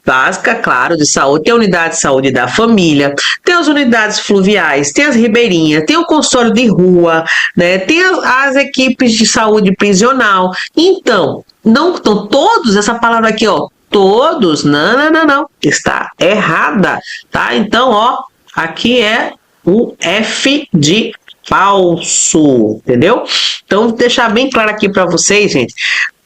básica, claro, de saúde, tem a unidade de saúde da família, tem as unidades fluviais, tem as ribeirinhas, tem o consultório de rua, né, tem as equipes de saúde prisional. Então, não estão todos, essa palavra aqui, ó, todos, não, está errada, tá? Então, ó, aqui é o F de falso, entendeu? Então, vou deixar bem claro aqui para vocês, gente,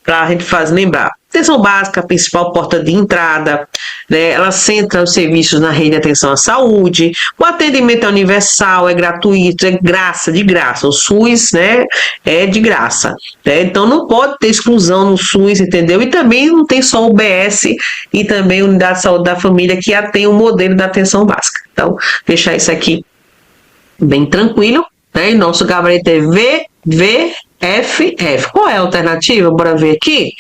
para a gente lembrar. Atenção básica, a principal porta de entrada, né? Ela centra os serviços na rede de atenção à saúde, o atendimento é universal, é gratuito, é de graça, o SUS, né, é de graça, né? Então não pode ter exclusão no SUS, entendeu? E também não tem só o UBS e também a Unidade de Saúde da Família que tem o modelo da atenção básica. Então, deixar isso aqui bem tranquilo, né? E nosso gabarito é VVFF. Qual é a alternativa? Bora ver aqui.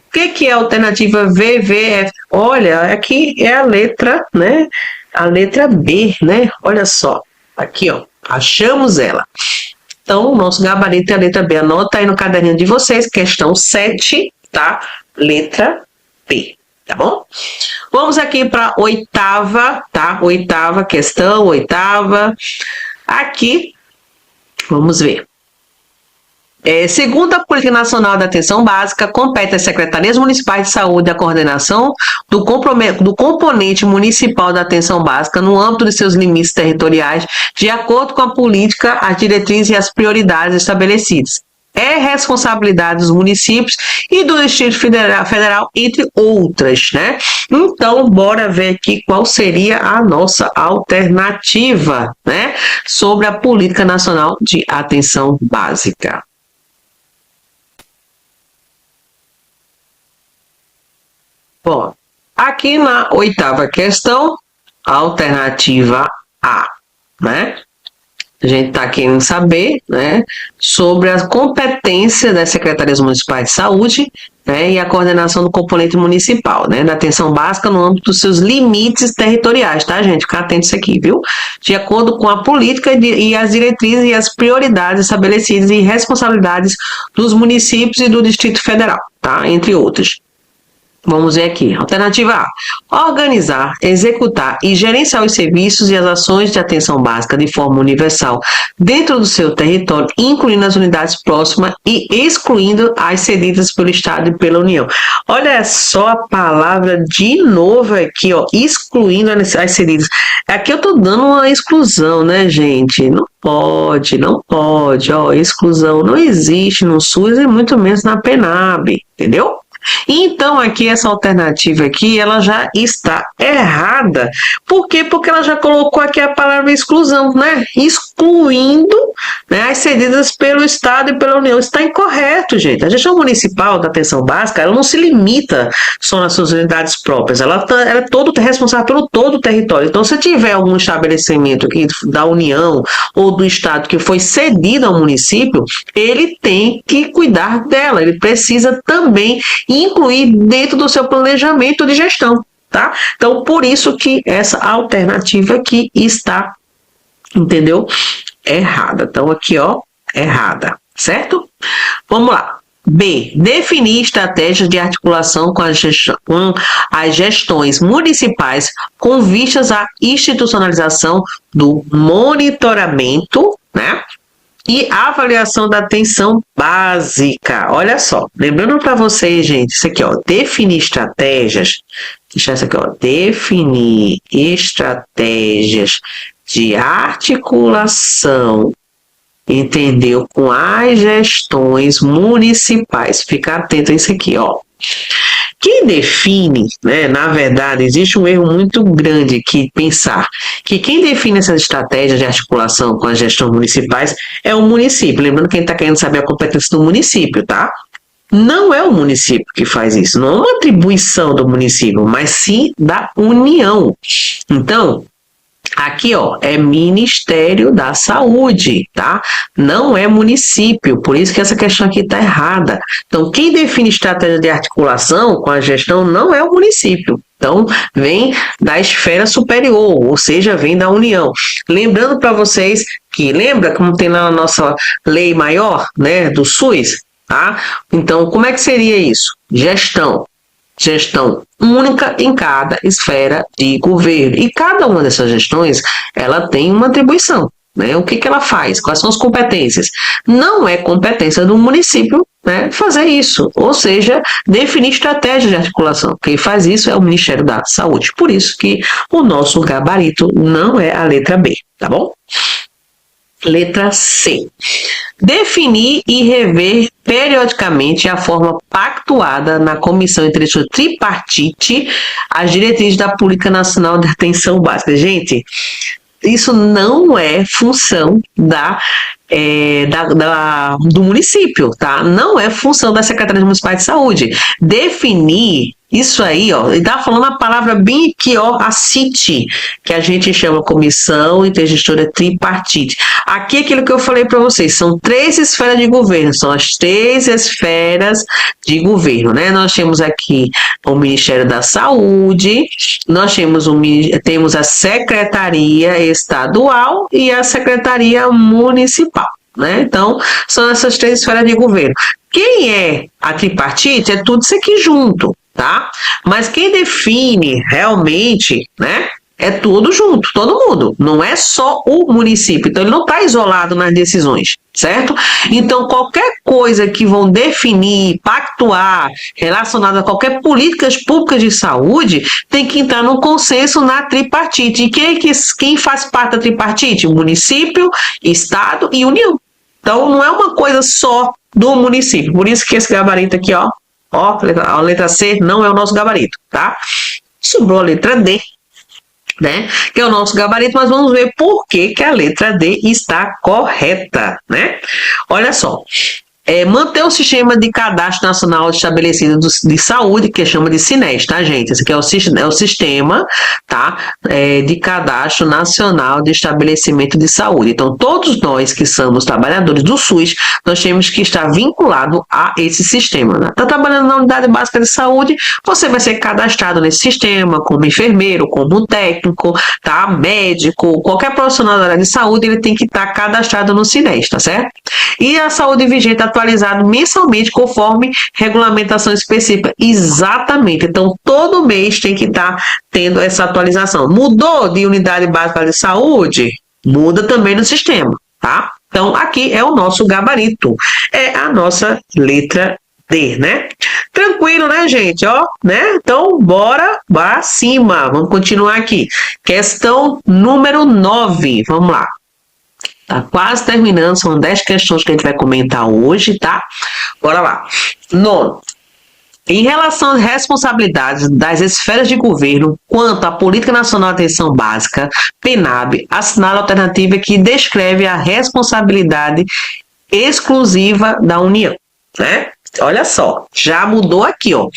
O que é a alternativa VVF? Olha, aqui é a letra, né? A letra B, né? Olha só. Aqui, ó. Achamos ela. Então, o nosso gabarito é a letra B. Anota aí no caderninho de vocês, questão 7, tá? Letra B, tá bom? Vamos aqui para a oitava, tá? Oitava questão, oitava. Aqui, vamos ver. Segundo a Política Nacional da Atenção Básica, compete às secretarias municipais de saúde a coordenação do componente municipal da atenção básica no âmbito de seus limites territoriais, de acordo com a política, as diretrizes e as prioridades estabelecidas. É responsabilidade dos municípios e do Distrito Federal, entre outras, né? Então, bora ver aqui qual seria a nossa alternativa, né? Sobre a Política Nacional de Atenção Básica. Bom, aqui na oitava questão, alternativa A, né? A gente está querendo saber, né, sobre a competência das secretarias municipais de saúde, né, e a coordenação do componente municipal, né, da atenção básica no âmbito dos seus limites territoriais, tá, gente? Ficar atento isso aqui, viu? De acordo com a política e as diretrizes e as prioridades estabelecidas e responsabilidades dos municípios e do Distrito Federal, tá? Entre outros. Vamos ver aqui. Alternativa A. Organizar, executar e gerenciar os serviços e as ações de atenção básica de forma universal dentro do seu território, incluindo as unidades próximas e excluindo as cedidas pelo Estado e pela União. Olha só a palavra de novo aqui, ó, excluindo as cedidas. Aqui eu tô dando uma exclusão, né, gente? Não pode, ó, exclusão não existe no SUS e muito menos na PENAB, entendeu? Então, aqui, essa alternativa aqui, ela já está errada. Por quê? Porque ela já colocou aqui a palavra exclusão, né? Excluindo, né, as cedidas pelo Estado e pela União. Isso está incorreto, gente. A gestão municipal da atenção básica, ela não se limita só nas suas unidades próprias. Ela é responsável pelo todo o território. Então, se tiver algum estabelecimento aqui da União ou do Estado que foi cedido ao município, ele tem que cuidar dela. Ele precisa também incluir dentro do seu planejamento de gestão, tá? Então, por isso que essa alternativa aqui está, entendeu? Errada. Então, aqui, ó, errada, certo? Vamos lá. B. Definir estratégias de articulação com as gestões municipais com vistas à institucionalização do monitoramento, né? E avaliação da atenção básica. Olha só, lembrando para vocês, gente, isso aqui, ó, definir estratégias, deixar isso aqui, ó, definir estratégias de articulação, entendeu? Com as gestões municipais. Fica atento a isso aqui, ó. Quem define, né, na verdade, existe um erro muito grande aqui, pensar que quem define essas estratégias de articulação com as gestões municipais é o município. Lembrando que a gente está querendo saber a competência do município, tá? Não é o município que faz isso, não é uma atribuição do município, mas sim da União. Então, aqui, ó, é Ministério da Saúde, tá? Não é município, por isso que essa questão aqui está errada. Então, quem define estratégia de articulação com a gestão não é o município. Então, vem da esfera superior, ou seja, vem da União. Lembrando para vocês que, lembra como tem lá na nossa lei maior, né, do SUS? Tá? Então, como é que seria isso? Gestão única em cada esfera de governo. E cada uma dessas gestões, ela tem uma atribuição. Né? O que ela faz? Quais são as competências? Não é competência do município, né, fazer isso. Ou seja, definir estratégia de articulação. Quem faz isso é o Ministério da Saúde. Por isso que o nosso gabarito não é a letra B, tá bom? Letra C. Definir e rever periodicamente a forma pactuada na Comissão Interestadual Tripartite as diretrizes da Política Nacional de Atenção Básica. Gente, isso não é função do município, tá? Não é função da Secretaria Municipal de Saúde. Definir isso aí, ó, ele tá falando a palavra bem aqui, ó, a CIT, que a gente chama Comissão Intergestora Tripartite. Aqui é aquilo que eu falei para vocês, são 3 esferas de governo, são as 3 esferas de governo, né? Nós temos aqui o Ministério da Saúde, nós temos a Secretaria Estadual e a Secretaria Municipal. Né? Então, são essas 3 esferas de governo. Quem é a tripartite é tudo isso aqui junto, tá? Mas quem define realmente, né, é tudo junto, todo mundo. Não é só o município. Então, ele não está isolado nas decisões, certo? Então, qualquer coisa que vão definir, pactuar, relacionada a qualquer políticas públicas de saúde, tem que entrar num consenso na tripartite. E quem faz parte da tripartite? O município, Estado e União. Então, não é uma coisa só do município. Por isso que esse gabarito aqui, ó, a letra C não é o nosso gabarito, tá? Sobrou a letra D, né? Que é o nosso gabarito, mas vamos ver por que a letra D está correta, né? Olha só. Manter o sistema de cadastro nacional estabelecido de saúde, que chama de SINES, tá, gente? Esse aqui é o sistema, tá, de cadastro nacional de estabelecimento de saúde. Então, todos nós que somos trabalhadores do SUS, nós temos que estar vinculado a esse sistema. Né? Tá trabalhando na unidade básica de saúde, você vai ser cadastrado nesse sistema, como enfermeiro, como técnico, tá, médico, qualquer profissional da área de saúde, ele tem que estar cadastrado no SINES, tá certo? E a saúde vigente atualizado mensalmente conforme regulamentação específica. Exatamente. Então, todo mês tem que estar tendo essa atualização. Mudou de unidade básica de saúde? Muda também no sistema, tá? Então, aqui é o nosso gabarito. É a nossa letra D, né? Tranquilo, né, gente? Ó, né? Então, bora para cima. Vamos continuar aqui. Questão número 9. Vamos lá. Tá quase terminando, são 10 questões que a gente vai comentar hoje, tá? Bora lá. 9. Em relação às responsabilidades das esferas de governo quanto à Política Nacional de Atenção Básica, PNAB, assinala a alternativa que descreve a responsabilidade exclusiva da União, né? Olha só, já mudou aqui, ó.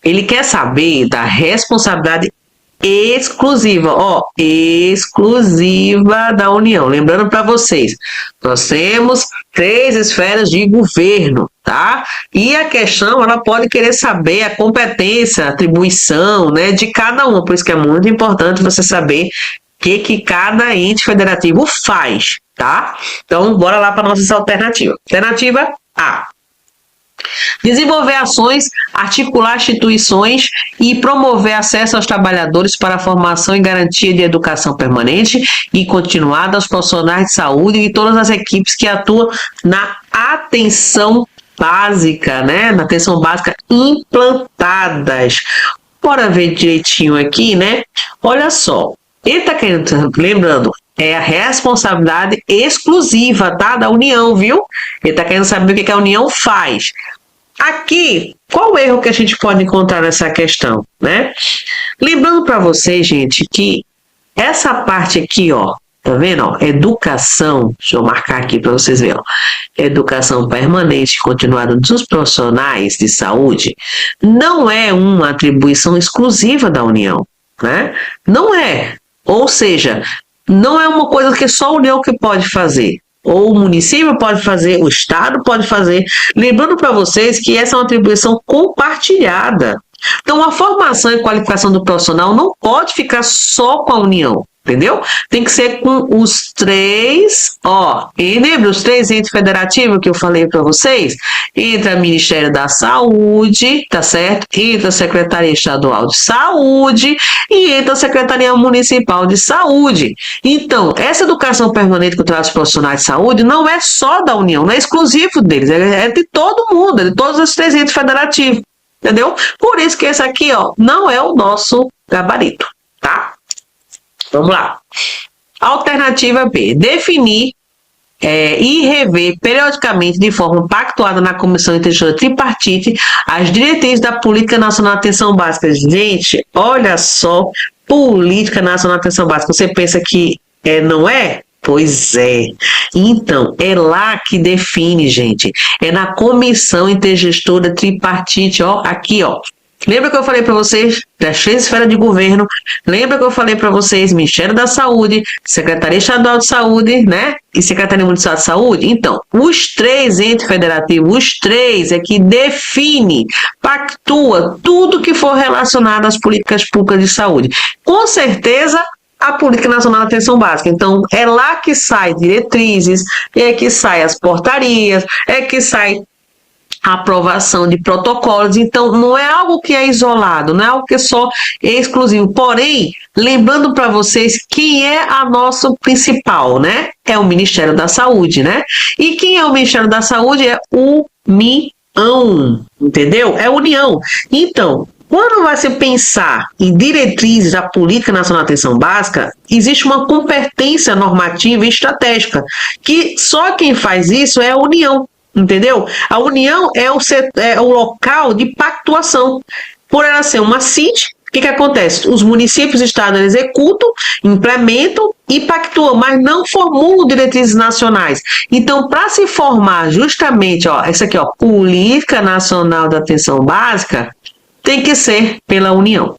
Ele quer saber da responsabilidade exclusiva, ó, exclusiva da União. Lembrando para vocês, nós temos 3 esferas de governo, tá? E a questão, ela pode querer saber a competência, a atribuição, né, de cada uma. Por isso que é muito importante você saber o que cada ente federativo faz, tá? Então, bora lá para nossa alternativa. Alternativa A. Desenvolver ações, articular instituições e promover acesso aos trabalhadores para a formação e garantia de educação permanente e continuada aos profissionais de saúde e todas as equipes que atuam na atenção básica, né? Na atenção básica implantadas. Bora ver direitinho aqui, né? Olha só. Ele está querendo, lembrando, é a responsabilidade exclusiva, tá? Da União, viu? Ele está querendo saber o que a União faz. Aqui, qual o erro que a gente pode encontrar nessa questão, né? Lembrando para vocês, gente, que essa parte aqui, ó, tá vendo? Ó, educação, deixa eu marcar aqui para vocês verem, ó, educação permanente e continuada dos profissionais de saúde, não é uma atribuição exclusiva da União, né? Não é. Ou seja, não é uma coisa que só a União que pode fazer. Ou o município pode fazer, o Estado pode fazer. Lembrando para vocês que essa é uma atribuição compartilhada. Então, a formação e qualificação do profissional não pode ficar só com a União, entendeu? Tem que ser com os três, ó, e lembra os três entes federativos que eu falei para vocês? Entra o Ministério da Saúde, tá certo? Entra a Secretaria Estadual de Saúde e entra a Secretaria Municipal de Saúde. Então, essa educação permanente que traz os profissionais de saúde não é só da União, não é exclusivo deles, é de todo mundo, é de todos os três entes federativos. Entendeu? Por isso que esse aqui, ó, não é o nosso gabarito, tá? Vamos lá. Alternativa B. Definir e rever periodicamente de forma pactuada na Comissão Intergestora Tripartite as diretrizes da Política Nacional de Atenção Básica. Gente, olha só, Política Nacional de Atenção Básica. Você pensa que não é? Pois é. Então, é lá que define, gente. É na Comissão Intergestora Tripartite, ó, aqui, ó. Lembra que eu falei para vocês das três esferas de governo? Lembra que eu falei para vocês Ministério da Saúde, Secretaria Estadual de Saúde, né? E Secretaria Municipal de Saúde? Então, os três entes federativos, os três é que define, pactua tudo que for relacionado às políticas públicas de saúde. Com certeza, a Política Nacional de Atenção Básica. Então, é lá que sai diretrizes, é que sai as portarias, é que sai a aprovação de protocolos. Então, não é algo que é isolado, não é algo que é só exclusivo. Porém, lembrando para vocês quem é a nossa principal, né? É o Ministério da Saúde, né? E quem é o Ministério da Saúde é o União, entendeu? É a União. Então, quando vai se pensar em diretrizes da Política Nacional de Atenção Básica, existe uma competência normativa e estratégica, que só quem faz isso é a União, entendeu? A União é o local de pactuação. Por ela ser uma CIT, o que acontece? Os municípios e estados executam, implementam e pactuam, mas não formulam diretrizes nacionais. Então, para se formar justamente, ó, essa aqui, ó, Política Nacional de Atenção Básica, tem que ser pela União,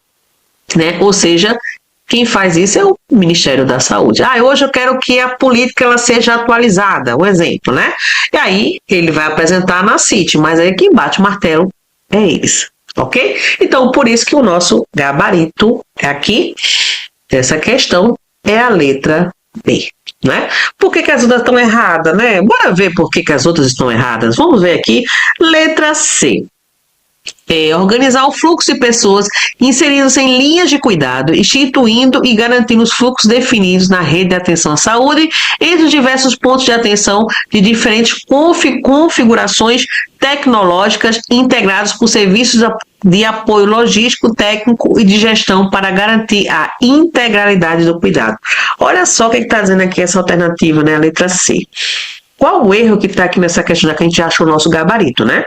né? Ou seja, quem faz isso é o Ministério da Saúde. Hoje eu quero que a política ela seja atualizada, um exemplo, né? E aí ele vai apresentar na CIT, mas aí quem bate o martelo é eles, ok? Então, por isso que o nosso gabarito aqui, essa questão, é a letra B, né? Por que as outras estão erradas, né? Bora ver por que as outras estão erradas. Vamos ver aqui, letra C. Organizar o fluxo de pessoas inseridas em linhas de cuidado, instituindo e garantindo os fluxos definidos na rede de atenção à saúde entre os diversos pontos de atenção de diferentes configurações tecnológicas integrados por serviços de apoio logístico, técnico e de gestão para garantir a integralidade do cuidado. Olha só o que está dizendo aqui essa alternativa, né? A letra C. Qual o erro que está aqui nessa questão, já que a gente acha o nosso gabarito, né?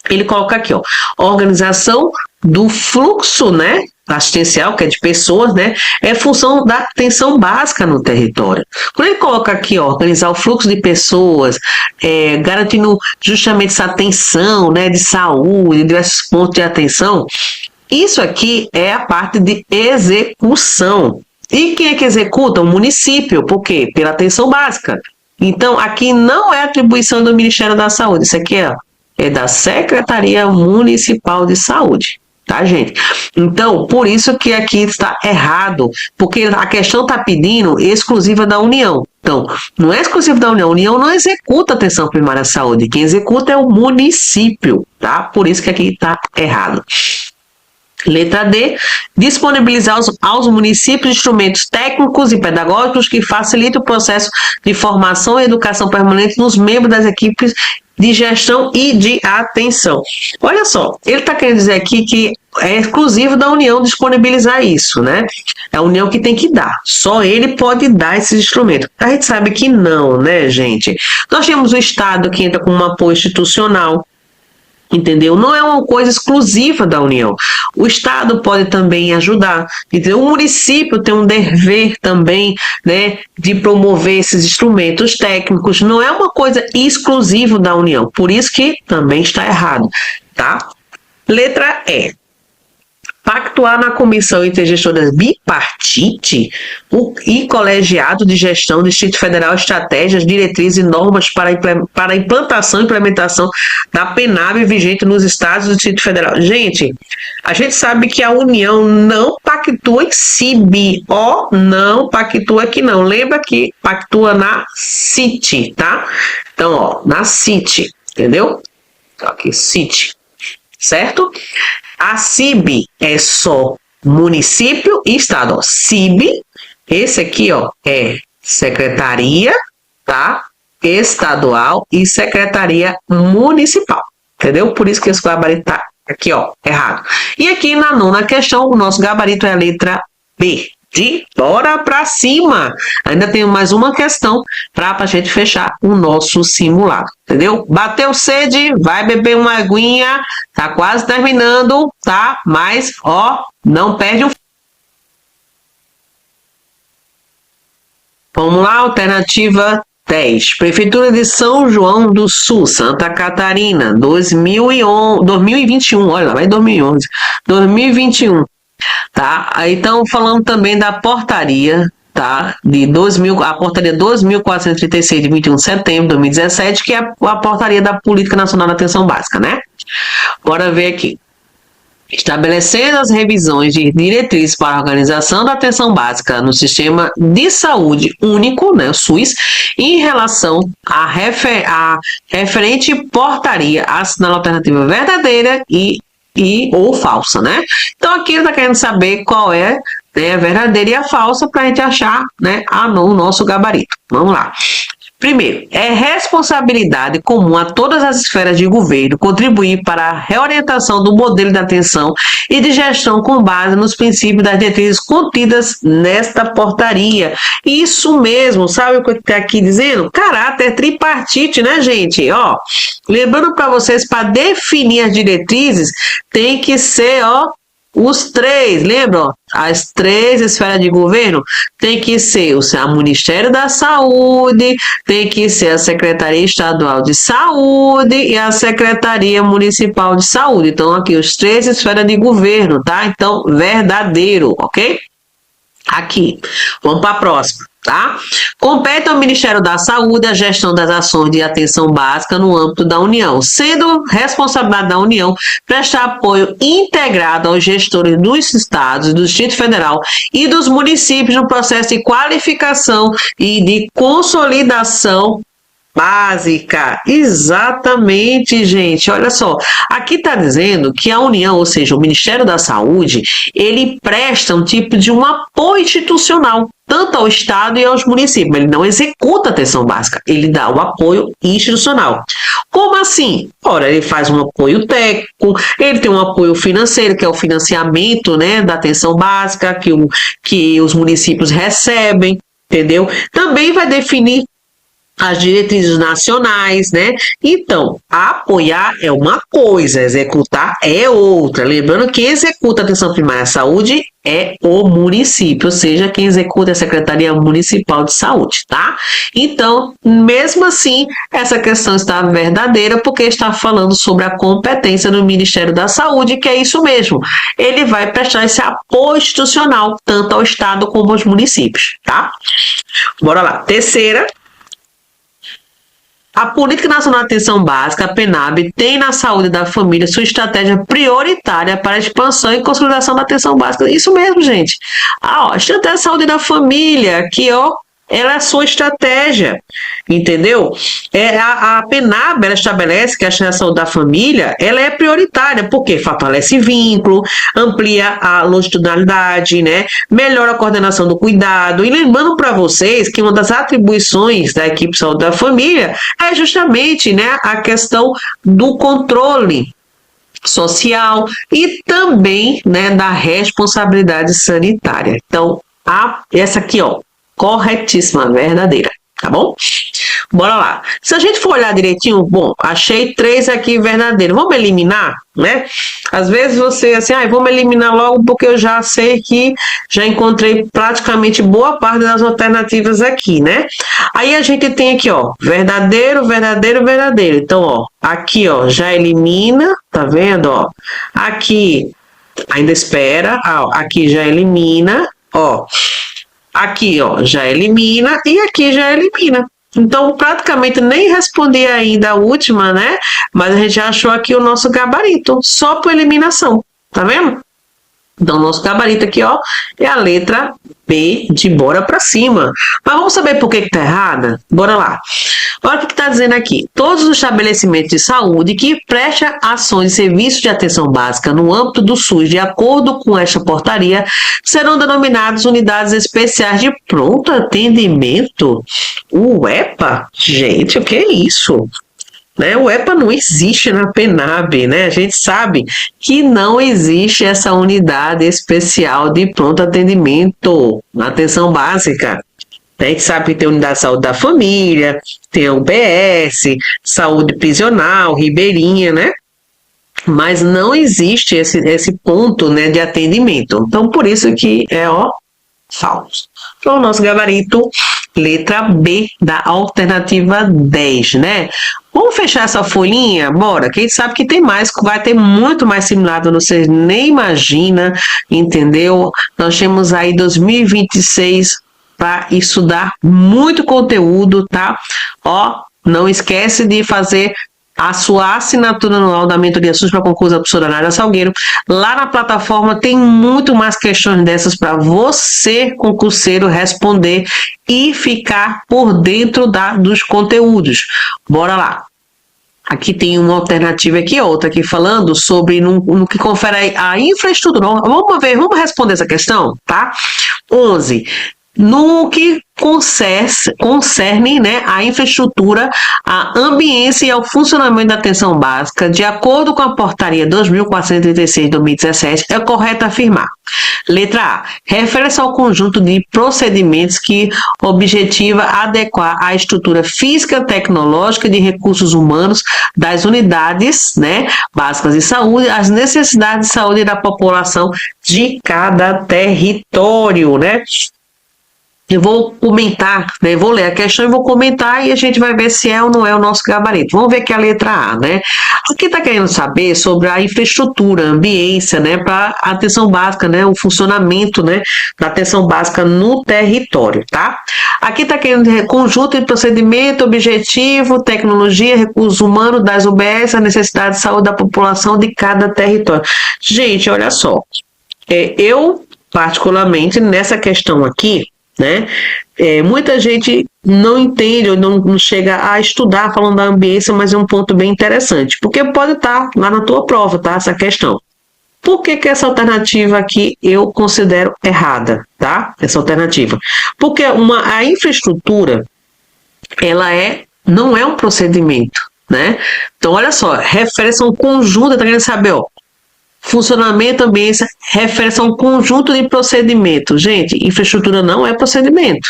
Ele coloca aqui, ó, organização do fluxo, né, assistencial, que é de pessoas, né, é função da atenção básica no território. Quando ele coloca aqui, ó, organizar o fluxo de pessoas, garantindo justamente essa atenção, né, de saúde, diversos pontos de atenção, isso aqui é a parte de execução. E quem é que executa? O município. Por quê? Pela atenção básica. Então, aqui não é atribuição do Ministério da Saúde, isso aqui é da Secretaria Municipal de Saúde, tá, gente? Então, por isso que aqui está errado, porque a questão está pedindo exclusiva da União. Então, não é exclusivo da União, a União não executa a atenção primária à saúde, quem executa é o município, tá? Por isso que aqui está errado. Letra D, disponibilizar aos municípios instrumentos técnicos e pedagógicos que facilitem o processo de formação e educação permanente nos membros das equipes de gestão e de atenção. Olha só, ele está querendo dizer aqui que é exclusivo da União disponibilizar isso, né? É a União que tem que dar. Só ele pode dar esses instrumentos. A gente sabe que não, né, gente? Nós temos o Estado que entra com um apoio institucional, Entendeu? Não é uma coisa exclusiva da União. O Estado pode também ajudar. Entendeu? O município tem um dever também, né, de promover esses instrumentos técnicos. Não é uma coisa exclusiva da União. Por isso que também está errado, tá? Letra E. Pactuar na comissão intergestora bipartite e colegiado de gestão do Distrito Federal estratégias, diretrizes e normas para implantação e implementação da PNAB vigente nos estados do Distrito Federal. Gente, a gente sabe que a União não pactua em CIB, não pactua aqui não. Lembra que pactua na CIT, tá? Então, na CIT, entendeu? Aqui, CIT, certo? A CIB é só município e estado. Ó. CIB, esse aqui, ó, é secretaria, tá? Estadual e secretaria municipal. Entendeu? Por isso que esse gabarito tá aqui, ó, errado. E aqui na nona questão, o nosso gabarito é a letra B. Bora pra cima! Ainda tem mais uma questão para a gente fechar o nosso simulado, entendeu? Bateu sede, vai beber uma aguinha, tá quase terminando, tá? Mas, ó, não perde o... Vamos lá, alternativa 10. Prefeitura de São João do Sul, Santa Catarina, 2021, olha lá, vai 2011, 2021. Tá? Aí estão falando também da portaria, tá? A portaria 2.436 de 21 de setembro de 2017, que é a portaria da Política Nacional da Atenção Básica, né? Bora ver aqui. Estabelecendo as revisões de diretrizes para a organização da atenção básica no Sistema de Saúde Único, né, o SUS, em relação à referente portaria, assinala a alternativa verdadeira ou falsa, né? Então aqui ele está querendo saber qual é, né, a verdadeira e a falsa para a gente achar, né, o nosso gabarito. Vamos lá. Primeiro, é responsabilidade comum a todas as esferas de governo contribuir para a reorientação do modelo de atenção e de gestão com base nos princípios das diretrizes contidas nesta portaria. Isso mesmo, sabe o que está aqui dizendo? Caráter tripartite, né, gente? Ó, lembrando para vocês, para definir as diretrizes, tem que ser, ó, os três, lembram? As três esferas de governo tem que ser o Ministério da Saúde, tem que ser a Secretaria Estadual de Saúde e a Secretaria Municipal de Saúde. Então, aqui, os três esferas de governo, tá? Então, verdadeiro, ok? Aqui, vamos para a próxima, tá? Compete ao Ministério da Saúde a gestão das ações de atenção básica no âmbito da União, sendo responsabilidade da União prestar apoio integrado aos gestores dos estados, do Distrito Federal e dos municípios no processo de qualificação e de consolidação básica. Exatamente, gente. Olha só, aqui está dizendo que a União, ou seja, o Ministério da Saúde, ele presta um tipo de um apoio institucional, tanto ao Estado e aos municípios. Ele não executa a atenção básica, ele dá o apoio institucional. Como assim? Ora, ele faz um apoio técnico, ele tem um apoio financeiro, que é o financiamento, né, da atenção básica que os municípios recebem, entendeu? Também vai definir as diretrizes nacionais, né? Então, apoiar é uma coisa, executar é outra. Lembrando que quem executa a atenção primária à saúde é o município, ou seja, quem executa é a Secretaria Municipal de Saúde, tá? Então, mesmo assim, essa questão está verdadeira, porque está falando sobre a competência do Ministério da Saúde, que é isso mesmo. Ele vai prestar esse apoio institucional, tanto ao Estado como aos municípios, tá? Bora lá. Terceira. A Política Nacional de Atenção Básica, a PNAB, tem na saúde da família sua estratégia prioritária para a expansão e consolidação da atenção básica. Isso mesmo, gente. A estratégia de saúde da família, aqui, ó, ela é a sua estratégia, entendeu? A PNAB, ela estabelece que a estratégia da família, ela é prioritária, porque fortalece vínculo, amplia a longitudinalidade, né? Melhora a coordenação do cuidado. E lembrando para vocês que uma das atribuições da equipe de saúde da família é justamente, né, a questão do controle social e também, né, da responsabilidade sanitária. Então, essa aqui, ó, corretíssima, verdadeira. tá bom? Bora lá. Se a gente for olhar direitinho, bom, achei 3 aqui verdadeiros. Vamos eliminar, né? Às vezes você, assim, vamos eliminar logo porque eu já sei que já encontrei praticamente boa parte das alternativas aqui, né? Aí a gente tem aqui, ó, verdadeiro, verdadeiro, verdadeiro. Então, ó, aqui, ó, já elimina, tá vendo, ó? Aqui, ainda espera, ó, aqui já elimina, ó. Aqui, ó, já elimina e aqui já elimina. Então, praticamente nem respondi ainda a última, né? Mas a gente já achou aqui o nosso gabarito, só por eliminação, tá vendo? Então, nosso gabarito aqui, ó, é a letra B de bora pra cima. Mas vamos saber por que tá errada? Bora lá. Olha o que está dizendo aqui. Todos os estabelecimentos de saúde que prestam ações e serviços de atenção básica no âmbito do SUS, de acordo com esta portaria, serão denominados unidades especiais de pronto atendimento. O EPA? Gente, o que é isso? Né? O EPA não existe na PENAB, né? A gente sabe que não existe essa unidade especial de pronto atendimento na atenção básica. A gente sabe que tem unidade de saúde da família, tem a UBS, saúde prisional, ribeirinha, né? Mas não existe esse ponto, né, de atendimento. Então, por isso que é, ó, falso. Então, o nosso gabarito, letra B da alternativa 10, né? Vamos fechar essa folhinha? Bora, que a gente sabe que tem mais, vai ter muito mais simulado, vocês nem imaginam, entendeu? Nós temos aí 2026 para estudar muito conteúdo, tá? Ó, não esquece de fazer a sua assinatura anual da Mentoria SUS para concurso da professora Nádia Salgueiro. Lá na plataforma tem muito mais questões dessas para você, concurseiro, responder e ficar por dentro dos conteúdos. Bora lá. Aqui tem uma alternativa aqui, outra aqui falando sobre no que confere a infraestrutura. Vamos ver, vamos responder essa questão, tá? 11. No que concerne, né, a infraestrutura, a ambiência e ao funcionamento da atenção básica, de acordo com a portaria 2436 de 2017, é correto afirmar. Letra A. Refere-se ao conjunto de procedimentos que objetiva adequar a estrutura física, tecnológica e de recursos humanos das unidades, né, básicas de saúde, às necessidades de saúde da população de cada território, né? Eu vou comentar, né? Vou ler a questão e vou comentar e a gente vai ver se é ou não é o nosso gabarito. Vamos ver aqui a letra A, né? Aqui está querendo saber sobre a infraestrutura, a ambiência, né? Para a atenção básica, né? O funcionamento, né? Da atenção básica no território, tá? Aqui está querendo conjunto de procedimento, objetivo, tecnologia, recursos humanos das UBS, a necessidade de saúde da população de cada território. Gente, olha só. Eu, particularmente, nessa questão aqui, né? Muita gente não entende ou não chega a estudar falando da ambiência, mas é um ponto bem interessante, porque pode estar lá na tua prova, tá? Essa questão. Por que essa alternativa aqui eu considero errada, tá? Essa alternativa. Porque a infraestrutura, ela não é um procedimento, né? Então, olha só, refere-se a um conjunto, tá querendo saber, ó, funcionamento, ambiência, refere-se a um conjunto de procedimentos. Gente, infraestrutura não é procedimento,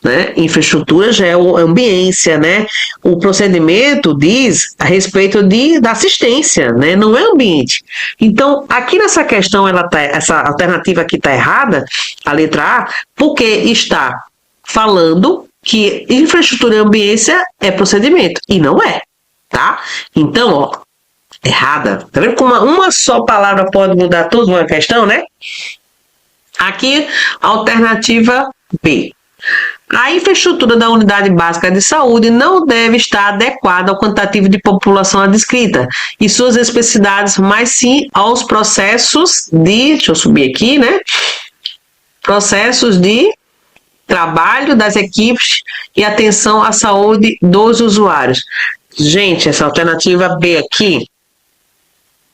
né? Infraestrutura já é ambiência, né? O procedimento diz a respeito da assistência, né? Não é ambiente. Então, aqui nessa questão, essa alternativa aqui está errada, a letra A, porque está falando que infraestrutura e ambiência é procedimento, e não é, tá? Então, ó, errada. Tá vendo como uma só palavra pode mudar toda uma questão, né? Aqui, alternativa B. A infraestrutura da unidade básica de saúde não deve estar adequada ao quantitativo de população adscrita e suas especificidades, mas sim aos processos deixa eu subir aqui, né? Processos de trabalho das equipes e atenção à saúde dos usuários. Gente, essa alternativa B aqui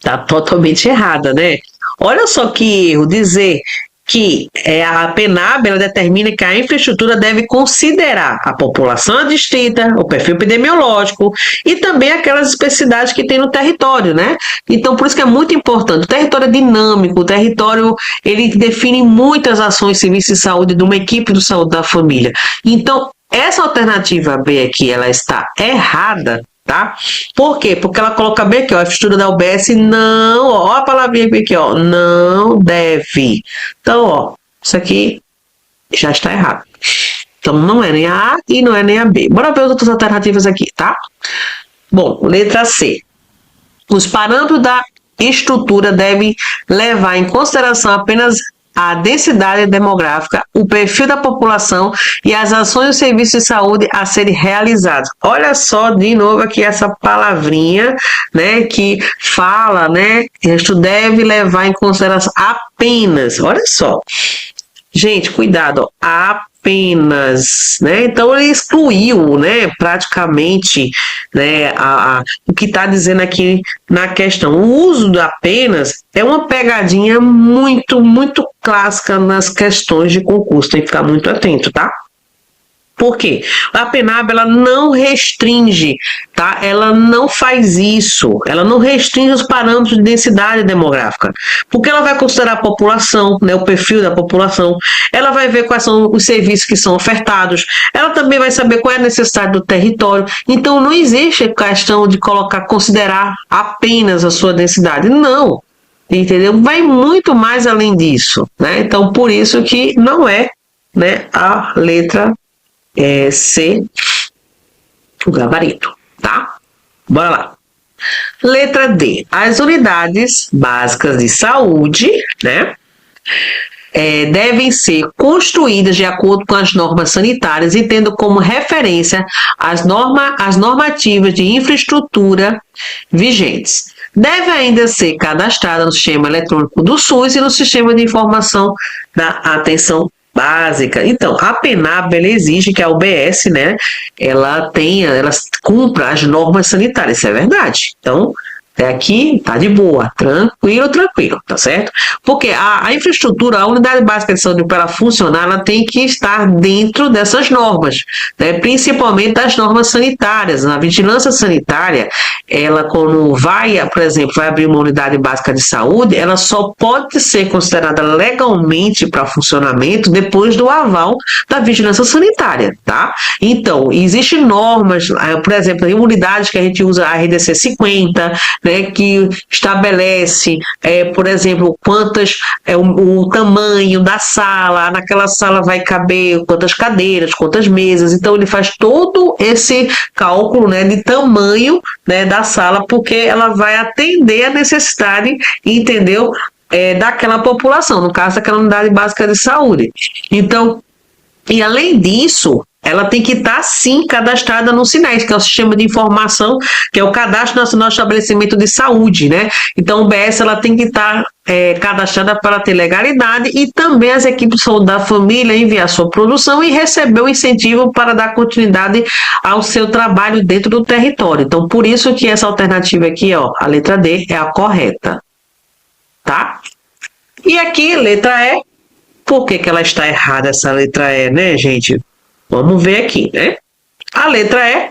tá totalmente errada, né? Olha só que erro dizer que a PENAB ela determina que a infraestrutura deve considerar a população adstrita, o perfil epidemiológico e também aquelas especificidades que tem no território, né? Então, por isso que é muito importante. O território é dinâmico, o território ele define muitas ações, serviços de saúde de uma equipe de saúde da família. Então, essa alternativa B aqui, ela está errada, tá? Por quê? Porque ela coloca bem aqui, ó, a estrutura da UBS não, ó a palavrinha aqui, ó, não deve. Então, ó, isso aqui já está errado. Então, não é nem a A e não é nem a B. Bora ver as outras alternativas aqui, tá? Bom, letra C. Os parâmetros da estrutura devem levar em consideração apenas a densidade demográfica, o perfil da população e as ações e serviços de saúde a serem realizados. Olha só de novo aqui essa palavrinha, né, que fala, né, isto deve levar em consideração apenas, olha só. Gente, cuidado, ó, apenas, né? Então ele excluiu, né, praticamente, né, o que está dizendo aqui na questão. O uso do apenas é uma pegadinha muito, muito clássica nas questões de concurso, tem que ficar muito atento, tá? Por quê? A PENAB, ela não restringe, tá? Ela não faz isso, ela não restringe os parâmetros de densidade demográfica, porque ela vai considerar a população, né, o perfil da população, ela vai ver quais são os serviços que são ofertados, ela também vai saber qual é a necessidade do território, então não existe a questão de considerar apenas a sua densidade, não, entendeu? Vai muito mais além disso, né? Então, por isso que não é, né, a letra C, o gabarito, tá? Bora lá. Letra D. As unidades básicas de saúde, né, devem ser construídas de acordo com as normas sanitárias e tendo como referência as normativas de infraestrutura vigentes. Deve ainda ser cadastrada no sistema eletrônico do SUS e no sistema de informação da atenção básica. Então, a PENAB, ela exige que a UBS, né, ela cumpra as normas sanitárias, isso é verdade. Então, até aqui tá de boa, tranquilo, tá certo? Porque a infraestrutura, a unidade básica de saúde, para ela funcionar, ela tem que estar dentro dessas normas, né? Principalmente das normas sanitárias. A vigilância sanitária, ela quando por exemplo, vai abrir uma unidade básica de saúde, ela só pode ser considerada legalmente para funcionamento depois do aval da vigilância sanitária, tá? Então, existem normas, por exemplo, em unidades que a gente usa a RDC 50, né, que estabelece, por exemplo, o tamanho da sala, naquela sala vai caber quantas cadeiras, quantas mesas, então ele faz todo esse cálculo, né, de tamanho, né, da sala, porque ela vai atender a necessidade, entendeu, daquela população, no caso daquela unidade básica de saúde. Então, e além disso, ela tem que estar, sim, cadastrada no SINES, que é o Sistema de Informação, que é o Cadastro Nacional de Estabelecimento de Saúde, né? Então, a UBS, ela tem que estar cadastrada para ter legalidade e também as equipes de saúde da família enviar sua produção e receber o incentivo para dar continuidade ao seu trabalho dentro do território. Então, por isso que essa alternativa aqui, ó, a letra D, é a correta, tá? E aqui, letra E, por que ela está errada, essa letra E, né, gente? Vamos ver aqui, né? A letra E.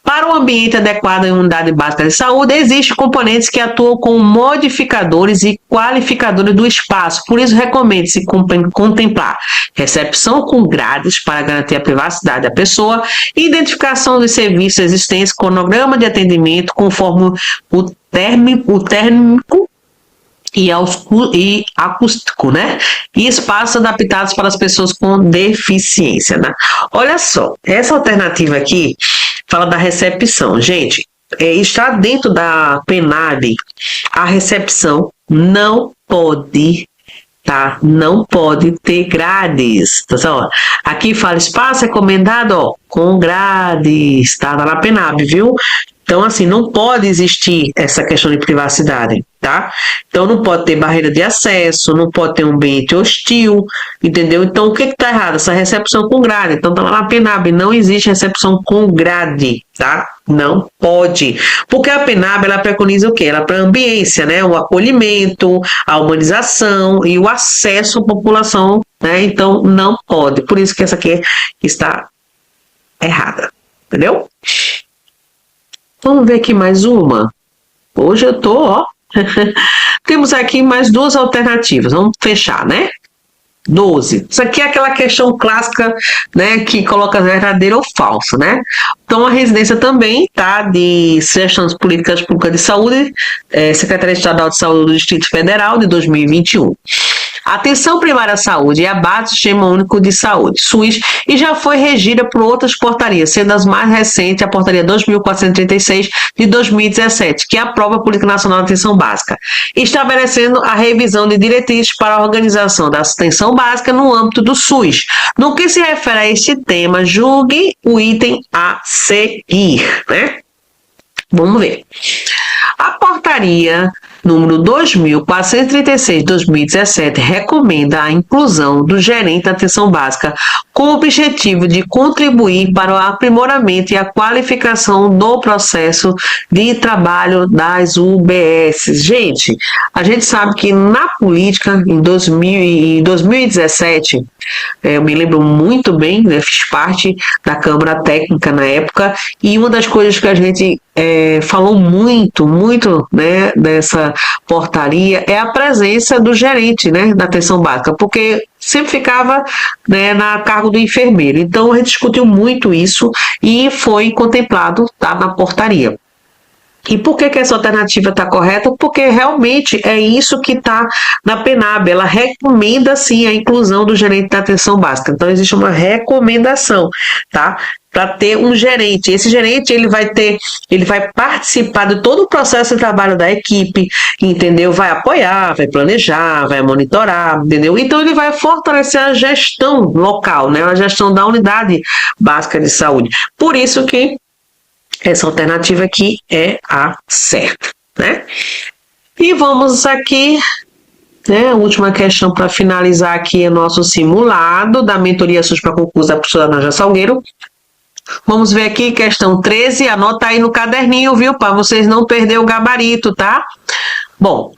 Para o ambiente adequado em unidade básica de saúde, existem componentes que atuam como modificadores e qualificadores do espaço. Por isso, recomenda-se contemplar recepção com grades para garantir a privacidade da pessoa, identificação dos serviços existentes, cronograma de atendimento conforme o térmico e acústico, né? E espaços adaptados para as pessoas com deficiência, né? Olha só, essa alternativa aqui fala da recepção. Gente, está dentro da PENAB, a recepção não pode, tá? Não pode ter grades. Então, ó, aqui fala espaço recomendado, ó, com grades, tá? Tá na PENAB, viu? Então, assim, não pode existir essa questão de privacidade, tá? Então, não pode ter barreira de acesso, não pode ter um ambiente hostil, entendeu? Então, o que está errado? Essa recepção com grade. Então, tá lá na PENAB, não existe recepção com grade, tá? Não pode. Porque a PENAB, ela preconiza o quê? Ela para a ambiência, né? O acolhimento, a humanização e o acesso à população, né? Então, não pode. Por isso que essa aqui está errada, entendeu? Vamos ver aqui mais uma. Hoje eu tô, ó. Temos aqui mais duas alternativas. Vamos fechar, né? 12. Isso aqui é aquela questão clássica, né, que coloca verdadeiro ou falso, né? Então, a residência também, tá, de Gestão de Políticas Públicas de Saúde, Secretaria Estadual de Saúde do Distrito Federal, de 2021. A atenção primária à saúde é a base do Sistema Único de Saúde, SUS, e já foi regida por outras portarias, sendo as mais recentes a Portaria 2.436 de 2017, que aprova a Política Nacional de Atenção Básica, estabelecendo a revisão de diretrizes para a organização da atenção básica no âmbito do SUS. No que se refere a este tema, julgue o item a seguir, né? Vamos ver. A portaria número 2.436 de 2017 recomenda a inclusão do gerente da atenção básica com o objetivo de contribuir para o aprimoramento e a qualificação do processo de trabalho das UBS. Gente, a gente sabe que na política, em 2017, eu me lembro muito bem, né, fiz parte da Câmara Técnica na época, e uma das coisas que a gente falou muito, né, dessa portaria é a presença do gerente, né, da atenção básica, porque sempre ficava, né, na cargo do enfermeiro. Então a gente discutiu muito isso e foi contemplado, tá, na portaria. E por que essa alternativa está correta? Porque realmente é isso que está na PNAB. Ela recomenda sim a inclusão do gerente da atenção básica. Então existe uma recomendação, tá? Para ter um gerente. Esse gerente ele vai participar de todo o processo de trabalho da equipe, entendeu? Vai apoiar, vai planejar, vai monitorar, entendeu? Então ele vai fortalecer a gestão local, né? A gestão da unidade básica de saúde. Por isso que essa alternativa aqui é a certa, né? E vamos aqui, né? A última questão para finalizar aqui é nosso simulado da mentoria SUS para concurso da professora Nádia Salgueiro. Vamos ver aqui, questão 13, anota aí no caderninho, viu? Para vocês não perderem o gabarito, tá? Bom,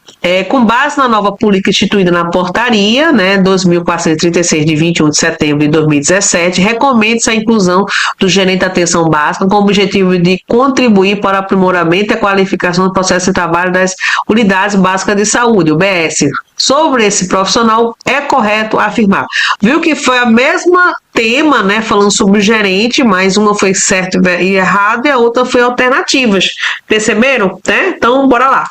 com base na nova política instituída na portaria, né, 2.436 de 21 de setembro de 2017, recomenda-se a inclusão do gerente de atenção básica com o objetivo de contribuir para o aprimoramento e a qualificação do processo de trabalho das unidades básicas de saúde, UBS. Sobre esse profissional, é correto afirmar. Viu que foi a mesma tema, né, falando sobre o gerente, mas uma foi certo e errado e a outra foi alternativas. Perceberam? Né? Então, bora lá.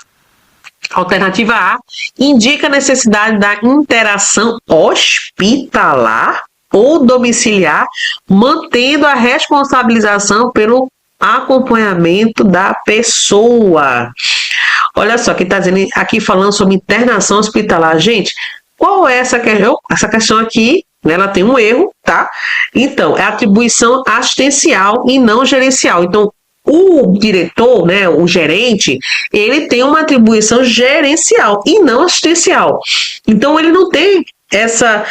Alternativa A indica a necessidade da interação hospitalar ou domiciliar, mantendo a responsabilização pelo acompanhamento da pessoa. Olha só, que está dizendo aqui falando sobre internação hospitalar. Gente, qual é essa questão? Essa questão aqui, né, ela tem um erro, tá? Então, é atribuição assistencial e não gerencial. Então, o diretor, né, o gerente, ele tem uma atribuição gerencial e não assistencial. Então, ele não tem essa,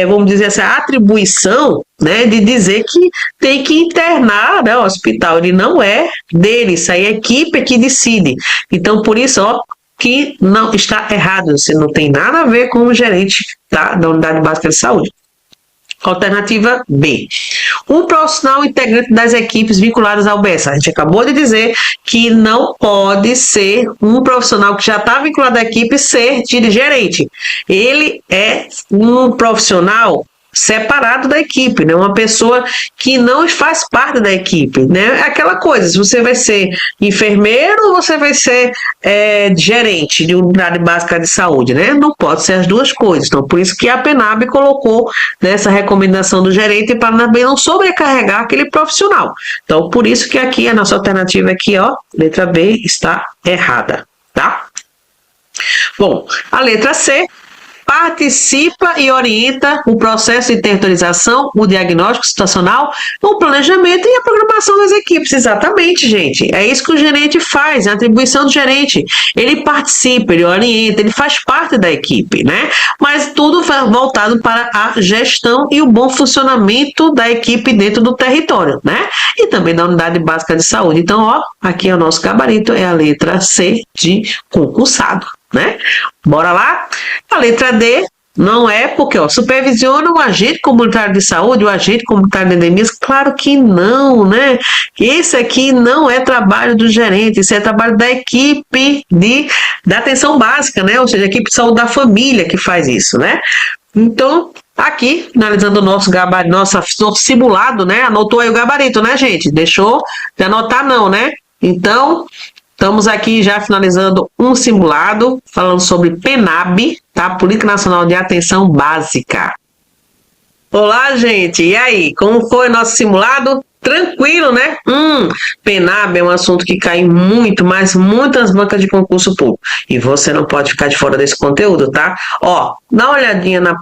vamos dizer, essa atribuição, né, de dizer que tem que internar, né, o hospital. Ele não é dele, isso aí é a equipe que decide. Então, por isso, ó, que não está errado. Você não tem nada a ver com o gerente, tá, da unidade básica de saúde. Alternativa B. Um profissional integrante das equipes vinculadas ao UBS. A gente acabou de dizer que não pode ser um profissional que já está vinculado à equipe ser gerente. Ele é um profissional separado da equipe, né? Uma pessoa que não faz parte da equipe, né? É aquela coisa, se você vai ser enfermeiro ou você vai ser gerente de unidade básica de saúde, né? Não pode ser as duas coisas. Então, por isso que a PNAB colocou nessa recomendação do gerente para também não sobrecarregar aquele profissional. Então, por isso que aqui a nossa alternativa aqui, ó, letra B está errada, tá? Bom, a letra C participa e orienta o processo de territorialização, o diagnóstico situacional, o planejamento e a programação das equipes. Exatamente, gente. É isso que o gerente faz, é a atribuição do gerente. Ele participa, ele orienta, ele faz parte da equipe, né? Mas tudo voltado para a gestão e o bom funcionamento da equipe dentro do território, né? E também da unidade básica de saúde. Então, ó, aqui é o nosso gabarito, é a letra C de concursado, né? Bora lá? A letra D não é porque, ó, supervisiona o agente comunitário de saúde, o agente comunitário de endemias? Claro que não, né? Esse aqui não é trabalho do gerente, isso é trabalho da equipe da atenção básica, né? Ou seja, a equipe de saúde da família que faz isso, né? Então, Aqui, finalizando o nosso gabarito, nosso simulado, né? Anotou aí o gabarito, né, gente? Deixou de anotar não, né? Então, estamos aqui já finalizando um simulado, falando sobre PNAB, tá? Política Nacional de Atenção Básica. Olá, gente! E aí, como foi o nosso simulado? Tranquilo, né? PNAB é um assunto que cai muito, mas muitas bancas de concurso público. E você não pode ficar de fora desse conteúdo, tá? Ó, dá uma olhadinha na